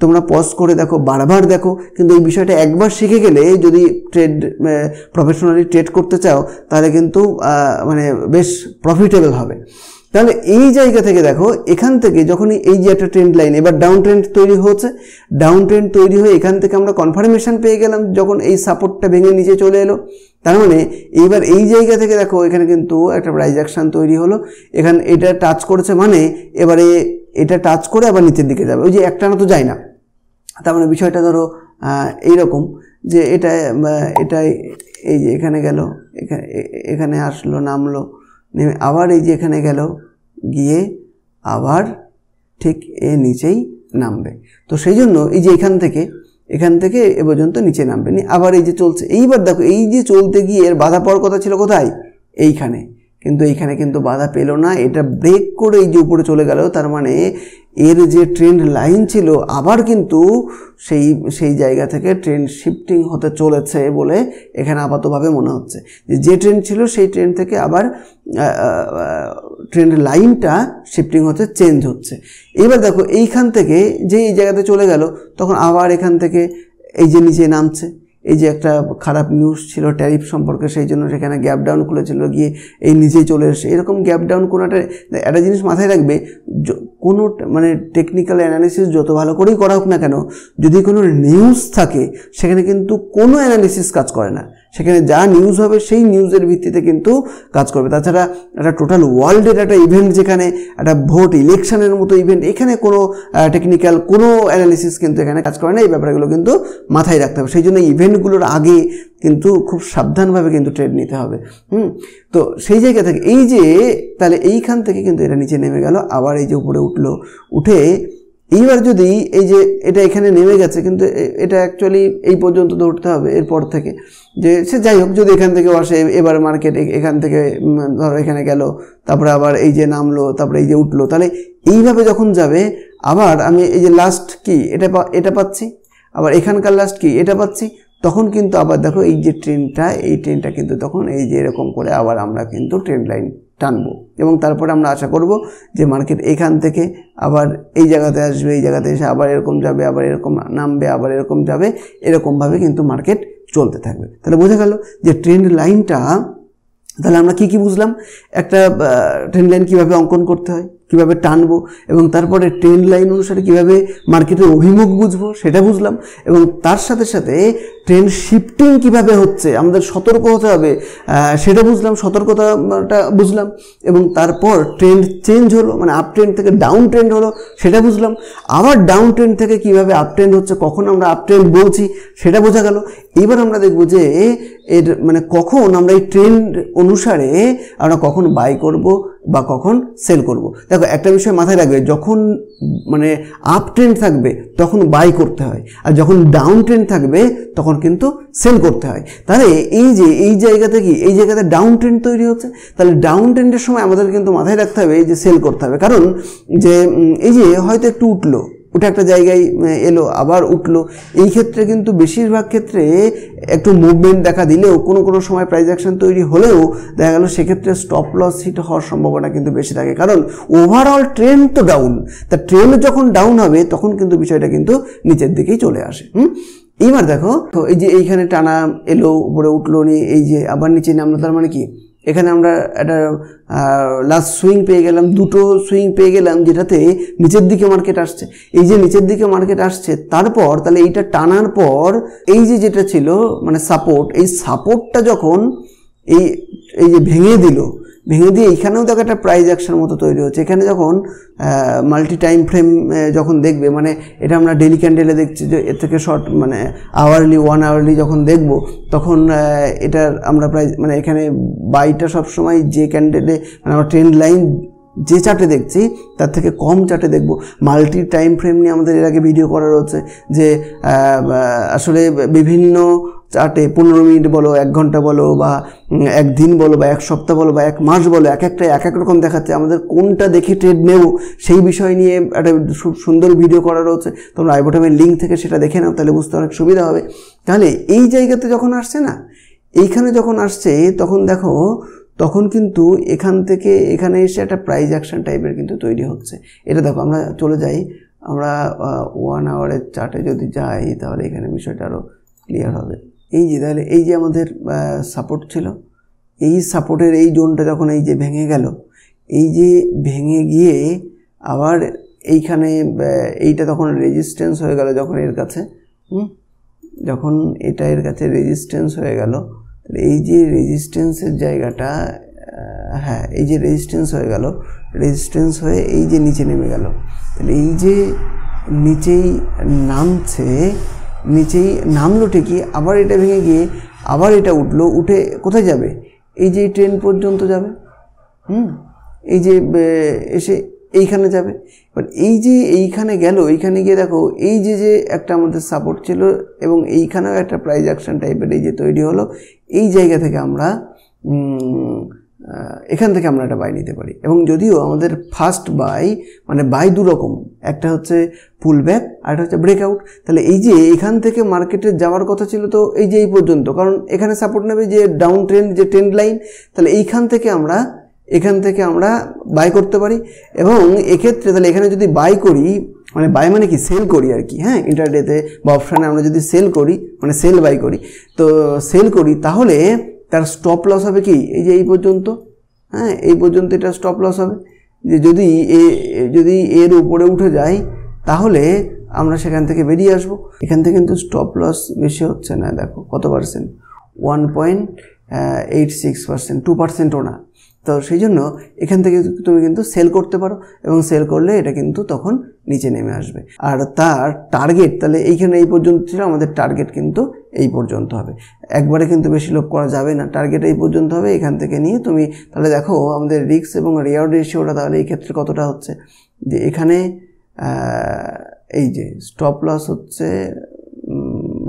তোমরা পজ করে দেখো, বারবার দেখো, কিন্তু এই বিষয়টা একবার শিখে গেলে যদি প্রফেশনালি ট্রেড করতে চাও তাহলে কিন্তু মানে বেশ প্রফিটেবল হবে। তাহলে এই জায়গা থেকে দেখো, এখান থেকে যখনই এই যে একটা ট্রেন্ড লাইন এবার ডাউন ট্রেন্ড তৈরি হচ্ছে, ডাউন ট্রেন্ড তৈরি হয়ে এখান থেকে আমরা কনফার্মেশন পেয়ে গেলাম যখন এই সাপোর্টটা ভেঙে নিচে চলে এলো, তার মানে এইবার এই জায়গা থেকে দেখো এখানে কিন্তু একটা প্রাইস অ্যাকশন তৈরি হলো, এখানে এটা টাচ করেছে মানে এবারে এটা টাচ করে আবার নিচের দিকে যাবে, ওই যে একটানা তো যায় না। তার মানে বিষয়টা ধরো এইরকম যে এটা এই যে এখানে গেল, এখানে আসলো, নামলো, নেমে আবার এই যে এখানে গেল, গিয়ে আবার ঠিক নিচেই নামবে। তো সেই জন্য এই যে এখান থেকে এ পর্যন্ত নিচে নামবে, আবার এই যে চলছে। এইবার দেখো এই যে চলতে গিয়ে এর বাধা পাওয়ার কথা ছিল কোথায়, এইখানে, কিন্তু এইখানে কিন্তু বাধা পেল না, এটা ব্রেক করে এই যে উপরে চলে গেল, তার মানে এর যে ট্রেন্ড লাইন ছিল আবার কিন্তু সেই জায়গা থেকে ট্রেন্ড শিফটিং হতে চলেছে বলে এখানে আপাতভাবে মনে হচ্ছে, যে ট্রেন্ড ছিল সেই ট্রেন্ড থেকে আবার ট্রেন্ড লাইনটা শিফটিং হতে চেঞ্জ হচ্ছে। এবার দেখো এইখান থেকে যে এই জায়গাতে চলে গেল, তখন আবার এখান থেকে এই যে নিচে নামছে, এই যে একটা খারাপ নিউজ ছিল ট্যারিফ সম্পর্কে, সেই জন্য সেখানে গ্যাপ ডাউন খুলেছিল, গিয়ে এই নিচেই চলে এসে এরকম গ্যাপ ডাউন কোনোটা। একটা জিনিস মাথায় রাখবে, কোনো মানে টেকনিক্যাল অ্যানালিসিস যত ভালো করেই করা হোক না কেন, যদি কোনো নিউজ থাকে সেখানে কিন্তু কোনো অ্যানালিসিস কাজ করে না, সেখানে যা নিউজ হবে সেই নিউজের ভিত্তিতে কিন্তু কাজ করবে। তাছাড়া একটা টোটাল ওয়ার্ল্ডের একটা ইভেন্ট, যেখানে একটা ভোট ইলেকশনের মতো ইভেন্ট, এখানে কোনো টেকনিক্যাল কোনো অ্যানালিসিস কিন্তু এখানে কাজ করে না, এই ব্যাপারগুলো কিন্তু মাথায় রাখতে হবে। সেই জন্য ইভেন্টগুলোর আগে কিন্তু খুব সাবধানভাবে কিন্তু ট্রেড নিতে হবে। তো সেই জায়গা থেকে এই যে তাহলে এইখান থেকে কিন্তু এটা নিচে নেমে গেল, আবার এই যে উপরে উঠে এইবার যদি এই যে এটা এখানে নেমে গেছে, কিন্তু এটা অ্যাকচুয়ালি এই পর্যন্ত ধরতে হবে, এরপর থেকে যে সে যাই হোক, যদি এখান থেকে আসে, এবার মার্কেট এখান থেকে ধরো এখানে গেল, তারপরে আবার এই যে নামলো, তারপরে এই যে উঠলো, তাহলে এইভাবে যখন যাবে, আবার আমি এই যে লাস্ট কি এটা পাচ্ছি, আবার এখানকার লাস্ট কি এটা পাচ্ছি, তখন কিন্তু আবার দেখো এই যে ট্রেনটা কিন্তু তখন এই যে এরকম করে আবার আমরা কিন্তু ট্রেন্ড লাইন টানবো, এবং তারপরে আমরা আশা করব যে মার্কেট এখান থেকে আবার এই জায়গাতে আসবে, এই জায়গাতে এসে আবার এরকম যাবে, আবার এরকম নামবে, আবার এরকম যাবে, এরকমভাবে কিন্তু মার্কেট চলতে থাকবে। তাহলে বোঝা গেল যে ট্রেন্ড লাইনটা, তাহলে আমরা কি বুঝলাম, একটা ট্রেন্ড লাইন কীভাবে অঙ্কন করতে হয়, কিভাবে টানবো, এবং তারপরে ট্রেন্ড লাইন অনুসারে কিভাবে মার্কেটের অভিমুখ বুঝবো সেটা বুঝলাম, এবং তার সাথে সাথে ট্রেন্ড শিফটিং কিভাবে হচ্ছে আমাদের সতর্ক হতে হবে সেটা বুঝলাম, সতর্কতাটা বুঝলাম, এবং তারপর ট্রেন্ড চেঞ্জ হলো মানে আপ ট্রেন্ড থেকে ডাউন ট্রেন্ড হলো সেটা বুঝলাম, আবার ডাউন ট্রেন্ড থেকে কিভাবে আপ ট্রেন্ড হচ্ছে, কখন আমরা আপ ট্রেন্ড বলছি সেটা বোঝা গেল। এবার আমরা দেখব যে এর মানে কখন আমরা এই ট্রেন্ড অনুসারে আমরা কখন বাই করব বা কখন সেল করব। দেখো একটা বিষয় মাথায় রাখবে, যখন মানে আপ ট্রেন্ড থাকবে তখন বাই করতে হয়, আর যখন ডাউন ট্রেন্ড থাকবে তখন কিন্তু সেল করতে হয়। তাহলে এই যে এই জায়গাতে কি এই জায়গাতে ডাউন ট্রেন্ড তৈরি হচ্ছে, তাহলে ডাউন ট্রেন্ডের সময় আমাদের কিন্তু মাথায় রাখতে হবে যে সেল করতে হবে, কারণ যে এই যে হয়তো একটু উঠলো, ওটা একটা জায়গায় এলো আবার উঠলো, এই ক্ষেত্রে কিন্তু বেশিরভাগ ক্ষেত্রে একটু মুভমেন্ট দেখা দিলেও কোনো সময় প্রাইস অ্যাকশন তৈরি হলেও দেখা গেল সেক্ষেত্রে স্টপ লস হিট হওয়ার সম্ভাবনা কিন্তু বেশি থাকে, কারণ ওভারঅল ট্রেন্ড তো ডাউন, তা ট্রেন্ড যখন ডাউন হবে তখন কিন্তু বিষয়টা কিন্তু নিচের দিকেই চলে আসে। এইবার দেখো তো এই যে এইখানে টানা এলো, উপরে উঠলো নি, এই যে আবার নিচে নামলো, তার মানে কি এখানে আমরা একটা লাস্ট সুইং পেয়ে গেলাম, দুটো সুইং পেয়ে গেলাম যেটাতে নিচের দিকে মার্কেট আসছে। এই যে নিচের দিকে মার্কেট আসছে তারপর তাহলে এইটা টানার পর এই যে যেটা ছিল মানে সাপোর্ট, এই সাপোর্টটা যখন এই যে ভেঙে দিয়ে এইখানেও দেখো একটা প্রাইস অ্যাকশন মতো তৈরি হচ্ছে। এখানে যখন মাল্টি টাইম ফ্রেম যখন দেখবে, মানে এটা আমরা ডেইলি ক্যান্ডেলে দেখছি যে এর থেকে শর্ট মানে আওয়ারলি 1 আওয়ারলি যখন দেখব তখন এটার আমরা প্রাইস মানে এখানে বাইটা সবসময় যে ক্যান্ডেলে মানে আমরা ট্রেন্ড লাইন যে চার্টে দেখছি তার থেকে কম চার্টে দেখব। মাল্টি টাইম ফ্রেম নিয়ে আমাদের এর আগে ভিডিও করা রয়েছে যে আসলে বিভিন্ন চার্টে 15 মিনিট বলো, 1 ঘন্টা বলো, বা 1 দিন বলো, বা 1 সপ্তাহ বলো, বা 1 মাস বলো, এক এক রকম দেখাচ্ছে। আমাদের কোনটা দেখে ট্রেড নেব সেই বিষয় নিয়ে একটা খুব সুন্দর ভিডিও করা রয়েছে, তোমরা আই বটমের লিঙ্ক থেকে সেটা দেখে নাও, তাহলে বুঝতে অনেক সুবিধা হবে। তাহলে এই জায়গাতে যখন আসছে না, এইখানে যখন আসছে তখন দেখো তখন কিন্তু এখান থেকে এখানে এসে একটা প্রাইস অ্যাকশন টাইপের কিন্তু তৈরি হচ্ছে। এটা দেখো আমরা চলে যাই, আমরা 1 আওয়ারের চার্টে যদি যাই তাহলে এখানে বিষয়টা আরও ক্লিয়ার হবে। এই যে তাহলে এই যে আমাদের সাপোর্ট ছিল, এই সাপোর্টের এই জোনটা যখন এই যে ভেঙে গেল, এই যে ভেঙে গিয়ে আবার এইখানে এইটা তখন রেজিস্ট্যান্স হয়ে গেল, যখন এর কাছে যখন এটা এর কাছে রেজিস্ট্যান্স হয়ে গেল, এই যে রেজিস্ট্যান্সের জায়গাটা, হ্যাঁ এই যে রেজিস্ট্যান্স হয়ে গেল, রেজিস্ট্যান্স হয়ে এই যে নিচে নেমে গেল, তাহলে এই যে নিচেই নামছে, নিচেই নামলো ঠিকই, আবার এটা ভেঙে গিয়ে আবার এটা উঠলো, উঠে কোথায় যাবে, এই যে ট্রেন পর্যন্ত যাবে, এই যে এসে এইখানে যাবে। বাট এই যে এইখানে গেল, এইখানে গিয়ে দেখো এই যে একটা আমাদের সাপোর্ট ছিল এবং এইখানেও একটা প্রাইস অ্যাকশন টাইপের এই যে তৈরি হলো, এই জায়গা থেকে আমরা এখান থেকে আমরা একটা বাই নিতে পারি। এবং যদিও আমাদের ফার্স্ট বাই মানে বাই দু রকম, একটা হচ্ছে পুল ব্যাক আর একটা হচ্ছে ব্রেকআউট। তাহলে এই যে এখান থেকে মার্কেটে যাওয়ার কথা ছিল তো এই যে এই পর্যন্ত, কারণ এখানে সাপোর্ট নেবে যে ডাউন ট্রেন্ড যে ট্রেন্ড লাইন, তাহলে এখান থেকে আমরা বাই করতে পারি। এবং এক্ষেত্রে তাহলে এখানে যদি বাই করি, মানে বাই মানে কি সেল করি আর কি, হ্যাঁ ইন্টারডেতে বা অপশানে আমরা যদি সেল করি মানে সেল বাই করি, তো সেল করি তাহলে তার স্টপ লস হবে কি এই যে এই পর্যন্ত, হ্যাঁ এই পর্যন্ত এটা স্টপ লস হবে। যে যদি এর উপরে উঠে যায় তাহলে আমরা সেখান থেকে বেরিয়ে আসবো। এখান থেকে কিন্তু স্টপ লস বেশি হচ্ছে না, দেখো কত পার্সেন্ট, 1.86%, 2%ও না। তো সেই জন্য এখান থেকে তুমি কিন্তু সেল করতে পারো, এবং সেল করলে এটা কিন্তু তখন নিচে নেমে আসবে। আর তার টার্গেট তাহলে এইখানে এই পর্যন্ত ছিল, আমাদের টার্গেট কিন্তু এই পর্যন্ত হবে, একবারে কিন্তু বেশি লোভ করা যাবে না, টার্গেট এই পর্যন্ত হবে। এখান থেকে নিয়ে তুমি তাহলে দেখো আমাদের রিস্ক এবং রিওয়ার্ড রেশিওটা তাহলে এই ক্ষেত্রে কতটা হচ্ছে, যে এখানে এই যে স্টপ লস হচ্ছে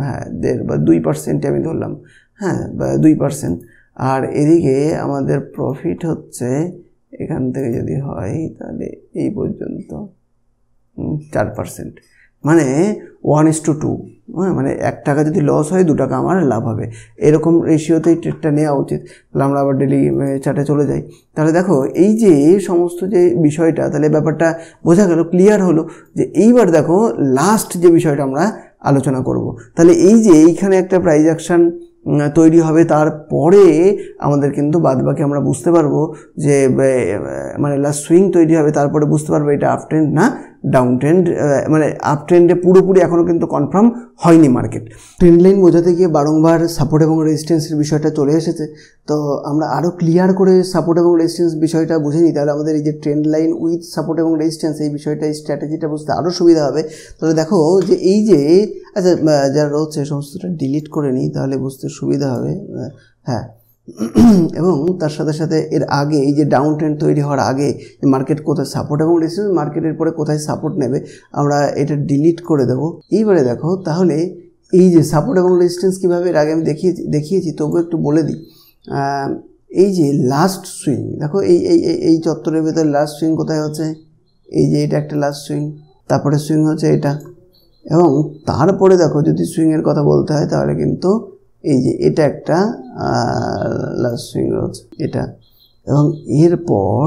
হ্যাঁ 1.5 বা 2% আমি ধরলাম, হ্যাঁ বা 2%, আর এদিকে আমাদের প্রফিট হচ্ছে এখান থেকে যদি হয় তাহলে এই পর্যন্ত 4%, মানে 1:2, মানে 1 টাকা যদি লস হয় 2 টাকা আমার লাভ হবে, এরকম রেশিওতেই ট্রেডটা নেওয়া উচিত। তাহলে আমরা আবার ডেলি চার্টে চলে যাই, তাহলে দেখো এই যে সমস্ত যে বিষয়টা, তাহলে ব্যাপারটা বোঝা গেল, ক্লিয়ার হলো। যে এইবার দেখো লাস্ট যে বিষয়টা আমরা আলোচনা করব, তাহলে এই যে এইখানে একটা প্রাইস অ্যাকশন তৈরি হবে, তারপরে আমাদের কিন্তু বাদবাকি আমরা বুঝতে পারবো যে মানে লাস্ট সুইং তৈরি হবে, তারপরে বুঝতে পারবো এটা আপ ট্রেন্ড না ডাউন ট্রেন্ড, মানে আপ ট্রেন্ডে পুরোপুরি এখনও কিন্তু কনফার্ম হয়নি মার্কেট। ট্রেন্ড লাইন বোঝাতে গিয়ে বারংবার সাপোর্ট এবং রেজিস্ট্যান্সের বিষয়টা চলে এসেছে, তো আমরা আরও ক্লিয়ার করে সাপোর্ট এবং রেজিস্ট্যান্স বিষয়টা বুঝে নিই, তাহলে আমাদের এই যে ট্রেন্ড লাইন উইথ সাপোর্ট এবং রেজিস্ট্যান্স এই বিষয়টা, এই স্ট্র্যাটেজিটা বুঝতে আরও সুবিধা হবে। তাহলে দেখো যে এই যে আচ্ছা যারা রয়েছে সমস্তটা ডিলিট করে নিই, তাহলে বুঝতে সুবিধা হবে। হ্যাঁ, এবং তার সাথে সাথে এর আগে এই যে ডাউন ট্রেন্ড তৈরি হওয়ার আগে মার্কেট কোথায় সাপোর্ট এবং রেজিস্ট্যান্স, মার্কেটের পরে কোথায় সাপোর্ট নেবে, আমরা এটা ডিলিট করে দেবো। এইবারে দেখো তাহলে এই যে সাপোর্ট এবং রেজিস্ট্যান্স কীভাবে এর আগে আমি দেখিয়েছি, তবু একটু বলে দিই। এই যে লাস্ট সুইং দেখো, এই চত্বরের ভেতরে লাস্ট সুইং কোথায় হচ্ছে, এই যে এটা একটা লাস্ট সুইং, তারপরে সুইং হচ্ছে এটা, এবং তারপরে দেখো যদি সুইংয়ের কথা বলতে হয় তাহলে কিন্তু এই যে এটা একটা লাস্ট সুইং রয়েছে এটা, এবং এরপর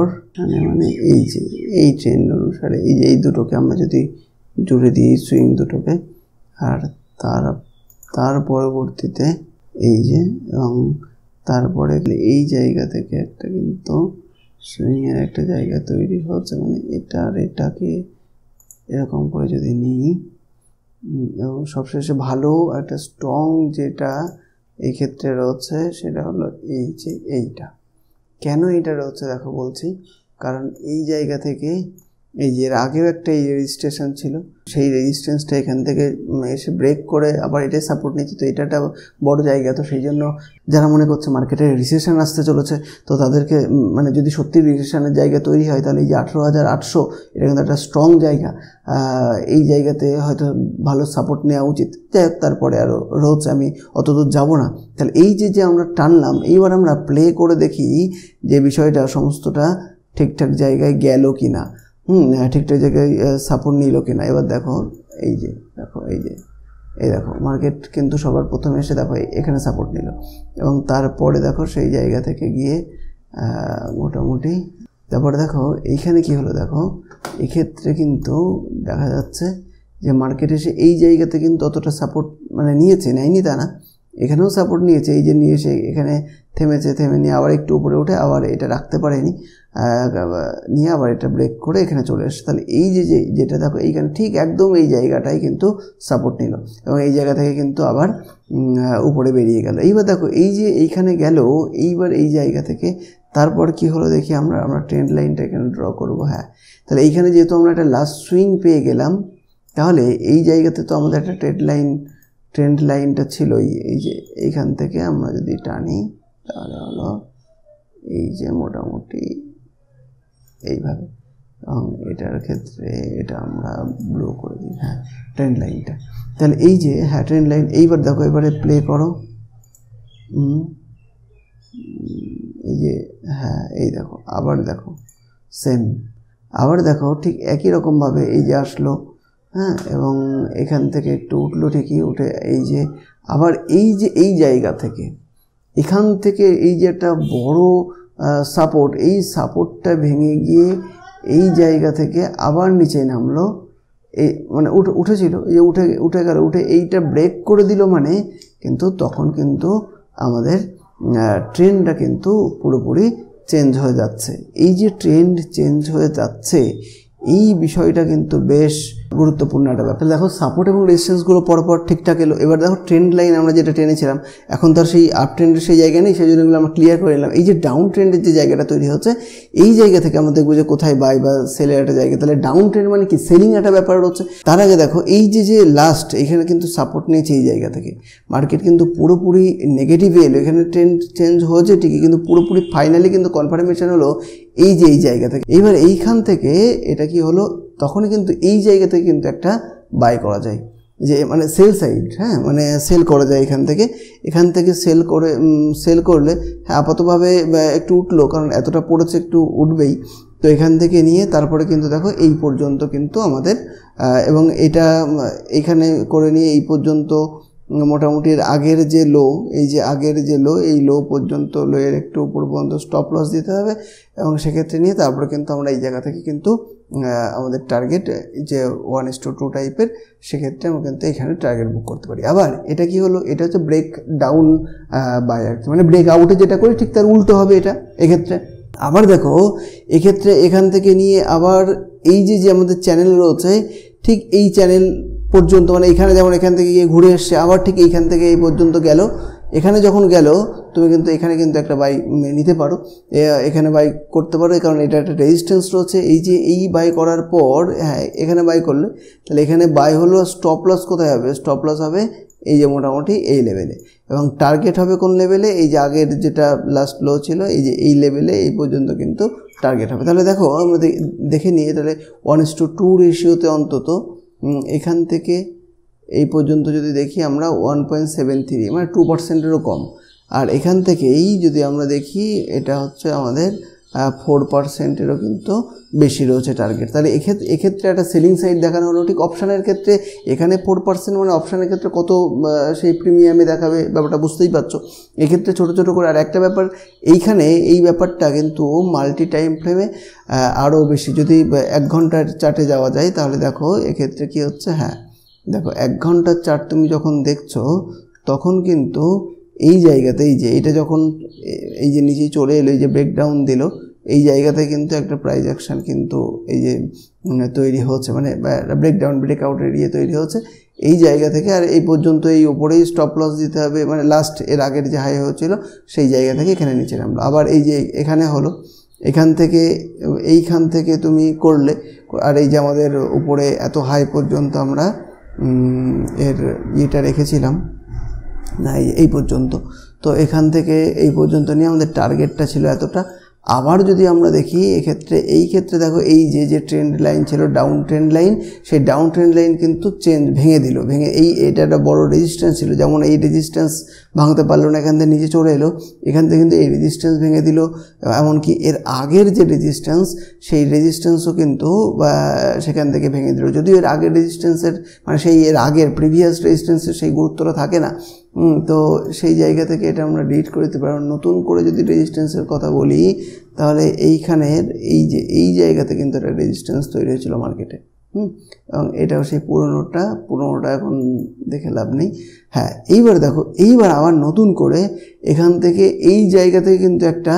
মানে এই যে এই ট্রেন্ড অনুসারে এই যে এই দুটোকে আমরা যদি জুড়ে দিই সুইং দুটোকে, আর তার পরবর্তীতে এই যে, এবং তারপরে এই জায়গা থেকে একটা কিন্তু সুইংয়ের একটা জায়গা তৈরি হচ্ছে, মানে এটা আর এটাকে এরকম করে যদি নিই, এবং সবশেষে ভালো একটা স্ট্রং যেটা এই ক্ষেত্রে রয়েছে সেটা হলো এই যে এইটা। কেন এটা রয়েছে দেখো বলছি, কারণ এই জায়গা থেকে এই যে এর আগেও একটা এই রেজিস্ট্রেশন ছিল, সেই রেজিস্ট্যান্সটা এখান থেকে এসে ব্রেক করে আবার এটাই সাপোর্ট নিচ্ছে, তো এটা একটা বড় জায়গা। তো সেই জন্য যারা মনে করছে মার্কেটে রিসেশন আসতে চলেছে, তো তাদেরকে মানে যদি সত্যি রিসেশনের জায়গা তৈরি হয় তাহলে এই যে 18,800 এটা কিন্তু একটা স্ট্রং জায়গা, এই জায়গাতে হয়তো ভালো সাপোর্ট নেওয়া উচিত। যাই হোক, তারপরে আরও রয়েছে, আমি অতদূর যাবো না। তাহলে এই যে আমরা টানলাম, এইবার আমরা প্লে করে দেখি যে বিষয়টা সমস্তটা ঠিকঠাক জায়গায় গেল কি না, ঠিকঠাক জায়গায় সাপোর্ট নিল কিনা। এবার দেখো এই যে এই দেখো মার্কেট কিন্তু সবার প্রথমে এসে দেখো এখানে সাপোর্ট নিল, এবং তারপরে দেখো সেই জায়গা থেকে গিয়ে মোটামুটি তারপরে দেখো এইখানে কি হলো, দেখো এক্ষেত্রে কিন্তু দেখা যাচ্ছে যে মার্কেট এসে এই জায়গাতে কিন্তু অতটা সাপোর্ট মানে নেয়নি তা না, এখানেও সাপোর্ট নিয়েছে, এই যে নিয়ে এসে এখানে থেমেছে, থেমে নিয়ে আবার একটু উপরে উঠে আবার এটা রাখতে পারেনি, নিয়ে আবার এটা ব্রেক করে এখানে চলে এসেছে। তাহলে এই যেটা দেখো এইখানে ঠিক একদম এই জায়গাটাই কিন্তু সাপোর্ট নিল, এবং এই জায়গা থেকে কিন্তু আবার উপরে বেরিয়ে গেল। এইবার দেখো এই যে এইখানে গেল, এইবার এই জায়গা থেকে তারপর কি হলো দেখি, আমরা ট্রেন্ড লাইনটা এখানে ড্র করব। হ্যাঁ, তাহলে এইখানে যেহেতু আমরা একটা লাস্ট সুইং পেয়ে গেলাম, তাহলে এই জায়গাতে তো আমাদের একটা ট্রেন্ড লাইনটা ছিল, এই যে এইখান থেকে আমরা যদি টানি তাহলে হলো এই যে মোটামুটি এইভাবে, এবং এটার ক্ষেত্রে এটা আমরা ব্লু করে দিই। হ্যাঁ, ট্রেন্ড লাইনটা, তাহলে এই যে হ্যাঁ ট্রেন্ড লাইন। এইবার দেখো এবারে প্লে করো, এই যে হ্যাঁ এই দেখো আবার দেখো সেম, আবার দেখো ঠিক একই রকমভাবে এই যে আসলো, হ্যাঁ, এবং এখান থেকে একটু উঠলো ঠিকই, উঠে এই যে আবার এই জায়গা থেকে এখান থেকে এই যে একটা বড় সাপোর্ট, এই সাপোর্টটা ভেঙে গিয়ে এই জায়গা থেকে আবার নিচে নামলো, এই মানে উঠেছিল, এই যে উঠে গেল, উঠে এইটা ব্রেক করে দিল, মানে কিন্তু তখন কিন্তু আমাদের ট্রেন্ডটা কিন্তু পুরোপুরি চেঞ্জ হয়ে যাচ্ছে। এই যে ট্রেন্ড চেঞ্জ হয়ে যাচ্ছে এই বিষয়টা কিন্তু বেশ গুরুত্বপূর্ণ একটা ব্যাপার। দেখো সাপোর্ট এবং রেজিস্ট্যান্সগুলো পরপর ঠিকঠাক এলো। এবার দেখো ট্রেন্ড লাইন আমরা যেটা টেনেছিলাম এখন তার সেই আপ ট্রেন্ডের সেই জায়গা নেই, সেই জন্য আমরা ক্লিয়ার করে নিলাম। এই যে ডাউন ট্রেন্ডের যে জায়গাটা তৈরি হচ্ছে এই জায়গা থেকে আমরা দেখবো যে কোথায় বাই বা সেলের একটা জায়গা। তাহলে ডাউন ট্রেন্ড মানে কি, সেলিং একটা ব্যাপার হচ্ছে। তার আগে দেখো এই যে লাস্ট এখানে কিন্তু সাপোর্ট নিয়েছে এই জায়গা থেকে, মার্কেট কিন্তু পুরোপুরি নেগেটিভে এলো, এখানে ট্রেন্ড চেঞ্জ হয়েছে ঠিকই, কিন্তু পুরোপুরি ফাইনালি কিন্তু কনফার্মেশন হলো এই যে এই জায়গা থেকে। এইবার এইখান থেকে এটা কি হলো, তখনই কিন্তু এই জায়গা থেকে কিন্তু একটা বাই করা যায়, যে মানে সেল সাইড, হ্যাঁ মানে সেল করা যায় এখান থেকে সেল করলে হ্যাঁ আপাতভাবে একটু উঠলো, কারণ এতটা পড়েছে একটু উঠবেই। তো এখান থেকে নিয়ে তারপরে কিন্তু দেখো এই পর্যন্ত কিন্তু আমাদের, এবং এটা এখানে করে নিয়ে এই পর্যন্ত মোটামুটি এর আগের যে লো, এই যে আগের যে লো, এই লো পর্যন্ত, লোয়ের একটু উপর পর্যন্ত স্টপ লস দিতে হবে, এবং সেক্ষেত্রে নিয়ে তারপরে কিন্তু আমরা এই জায়গা থেকে কিন্তু আমাদের টার্গেট যে 1:2 টাইপের, সেক্ষেত্রে আমরা কিন্তু এখানে টার্গেট বুক করতে পারি। আবার এটা কি হলো, এটা হচ্ছে ব্রেক ডাউন বাই আর কি, মানে ব্রেক আউটে যেটা করি ঠিক তার উল্টো হবে এটা এক্ষেত্রে। আবার দেখো এক্ষেত্রে এখান থেকে নিয়ে আবার এই যে আমাদের চ্যানেল রয়েছে ঠিক এই চ্যানেল পর্যন্ত, মানে এখানে যেমন এখান থেকে গিয়ে ঘুরে এসছে আবার ঠিক এইখান থেকে এই পর্যন্ত গেল, এখানে যখন গেল তুমি কিন্তু এখানে কিন্তু একটা বাই নিতে পারো, এখানে বাই করতে পারো, কারণ এটা একটা রেজিস্ট্যান্স রয়েছে। এই যে এই বাই করার পর হ্যাঁ এখানে বাই করলে তাহলে এখানে বাই হলো, স্টপ লস কোথায় হবে, স্টপ লস হবে এই যে মোটামুটি এই লেভেলে, এবং টার্গেট হবে কোন লেভেলে, এই যে আগের যেটা লাস্ট লো ছিল এই যে এই লেভেলে এই পর্যন্ত কিন্তু টার্গেট হবে। তাহলে দেখো আমরা দেখে নিয়ে তাহলে 1:2 রেশিওতে অন্তত এখান থেকে এই পর্যন্ত যদি দেখি আমরা 1.73 মানে 2%-এরও কম, আর এখান থেকেই যদি আমরা দেখি এটা হচ্ছে আমাদের 4%-এরও কিন্তু বেশি রয়েছে টার্গেট। তাহলে এক্ষেত্রে একটা সেলিং সাইড দেখানো হলো। ঠিক অপশানের ক্ষেত্রে এখানে 4% মানে অপশানের ক্ষেত্রে কত সেই প্রিমিয়ামে দেখাবে, ব্যাপারটা বুঝতেই পারছো। এক্ষেত্রে ছোটো ছোটো করে আর একটা ব্যাপার, এইখানে এই ব্যাপারটা কিন্তু মাল্টি টাইম ফ্রেমে আরও বেশি, যদি 1 ঘন্টার চার্টে যাওয়া যায় তাহলে দেখো এক্ষেত্রে কি হচ্ছে, হ্যাঁ দেখো 1 ঘন্টার চার্ট তুমি যখন দেখছো তখন কিন্তু এই জায়গাতে এই যে এটা যখন এই যে নিচে চলে এলো, এই যে ব্রেকডাউন দিল, এই জায়গাতে কিন্তু একটা প্রাইস অ্যাকশন কিন্তু এই যে তৈরি হচ্ছে, মানে ব্রেকডাউন ব্রেকআউট এরিয়া তৈরি হচ্ছে এই জায়গা থেকে, আর এই পর্যন্ত এই ওপরেই স্টপ লস দিতে হবে, মানে লাস্ট এর আগের যে হাই হচ্ছিল সেই জায়গা থেকে এখানে নিচে নামলো। আবার এই যে এখানে হলো, এখান থেকে এইখান থেকে তুমি করলে, আর এই যে আমাদের উপরে এত হাই পর্যন্ত আমরা এর ইয়েটা রেখেছিলাম না এই পর্যন্ত, তো এখান থেকে এই পর্যন্ত নিয়ে আমাদের টার্গেটটা ছিল এতটা। আবার যদি আমরা দেখি এক্ষেত্রে এই ক্ষেত্রে দেখো এই যে ট্রেন্ড লাইন ছিল ডাউন ট্রেন্ড লাইন, সেই ডাউন ট্রেন্ড লাইন কিন্তু ভেঙে দিল, ভেঙে এটা একটা বড় রেজিস্ট্যান্স ছিল, যেমন এই রেজিস্ট্যান্স ভাঙতে পারলো না, এখান থেকে নিচে চলে এলো, এখান থেকে কিন্তু এই রেজিস্ট্যান্স ভেঙে দিল, এমনকি এর আগের যে রেজিস্ট্যান্স সেই রেজিস্ট্যান্সও কিন্তু সেখান থেকে ভেঙে দিল। যদিও এর আগের রেজিস্ট্যান্সের মানে সেই এর আগের প্রিভিয়াস রেজিস্ট্যান্সের সেই গুরুত্বটা থাকে না, তো সেই জায়গা থেকে এটা আমরা ডিলিট করে দিতে পারি। নতুন করে যদি রেজিস্ট্যান্সের কথা বলি তাহলে এইখানের এই যে এই জায়গাতে কিন্তু একটা রেজিস্ট্যান্স তৈরি হয়েছিল মার্কেটে, এবং এটাও সেই পুরোনোটা এখন দেখে লাভ নেই। হ্যাঁ এইবার দেখো, এইবার আবার নতুন করে এখান থেকে এই জায়গা থেকে কিন্তু একটা,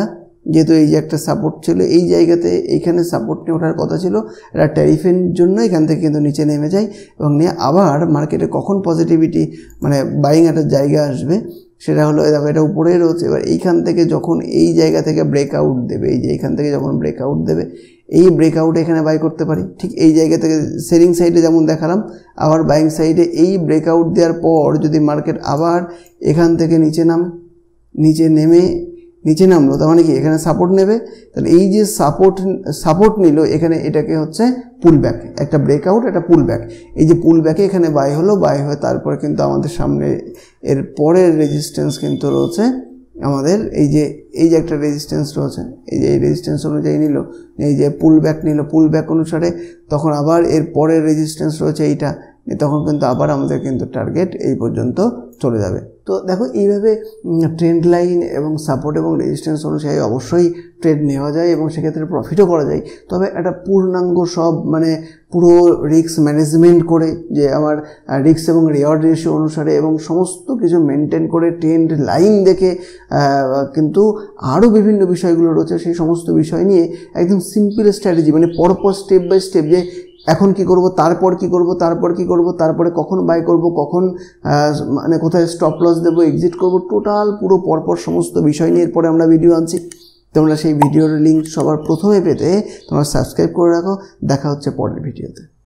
যেহেতু এই যে একটা সাপোর্ট ছিল এই জায়গাতে, এইখানে সাপোর্ট নিয়ে ওঠার কথা ছিল, এটা ট্যারিফের জন্য এখান থেকে কিন্তু নিচে নেমে যায়, এবং নিয়ে আবার মার্কেটে কখন পজিটিভিটি মানে বাইং একটা জায়গা আসবে সেটা হলো দেখো এটা উপরে রয়েছে। এবার এইখান থেকে যখন এই জায়গা থেকে ব্রেকআউট দেবে, এই যে এইখান থেকে যখন ব্রেকআউট দেবে, এই ব্রেকআউটে এখানে বাই করতে পারি। ঠিক এই জায়গা থেকে সেলিং সাইডে যেমন দেখালাম, আবার বাইং সাইডে এই ব্রেকআউট দেওয়ার পর যদি মার্কেট আবার এখান থেকে নিচে নেমে নিচে নামলো, তার মানে কি এখানে সাপোর্ট নেবে, তাহলে এই যে সাপোর্ট নিল এখানে, এটাকে হচ্ছে পুল ব্যাক, একটা ব্রেকআউট একটা পুল ব্যাক, এই যে পুল ব্যাকে এখানে বাই হলো, বাই হয়ে তারপরে কিন্তু আমাদের সামনে এর পরের রেজিস্ট্যান্স কিন্তু রয়েছে আমাদের এই যে একটা রেজিস্ট্যান্স রয়েছে, এই যে এই রেজিস্ট্যান্স অনুযায়ী নিল, এই যে পুল ব্যাক নিল, পুল ব্যাক অনুসারে তখন আবার এর পরের রেজিস্ট্যান্স রয়েছে এইটা, তখন কিন্তু আবার আমাদের কিন্তু টার্গেট এই পর্যন্ত চলে যাবে। তো দেখো এইভাবে ট্রেন্ড লাইন এবং সাপোর্ট এবং রেজিস্ট্যান্স অনুসারে অবশ্যই ট্রেড নেওয়া যায় এবং সেক্ষেত্রে প্রফিটও করা যায়। তবে একটা পূর্ণাঙ্গ সব মানে পুরো রিস্ক ম্যানেজমেন্ট করে, যে আমার রিস্ক এবং রিওয়ার্ড রেশিও অনুসারে এবং সমস্ত কিছু মেনটেন করে ট্রেন্ড লাইন দেখে, কিন্তু আরও বিভিন্ন বিষয়গুলো রয়েছে, সেই সমস্ত বিষয় নিয়ে একদম সিম্পল স্ট্র্যাটেজি, মানে পরপর স্টেপ বাই স্টেপ, যে এখন কি করব, তারপর কি করব, তারপরে কখন বাই করব, কখন মানে কোথায় স্টপ লস দেবো, এক্সিট করব, টোটাল পুরো পরপর সমস্ত বিষয় নিয়ে এরপরে আমরা ভিডিও আনছি। তোমরা সেই ভিডিওর লিঙ্ক সবার প্রথমে পেতে তোমরা সাবস্ক্রাইব করে রাখো। দেখা হচ্ছে পরের ভিডিওতে।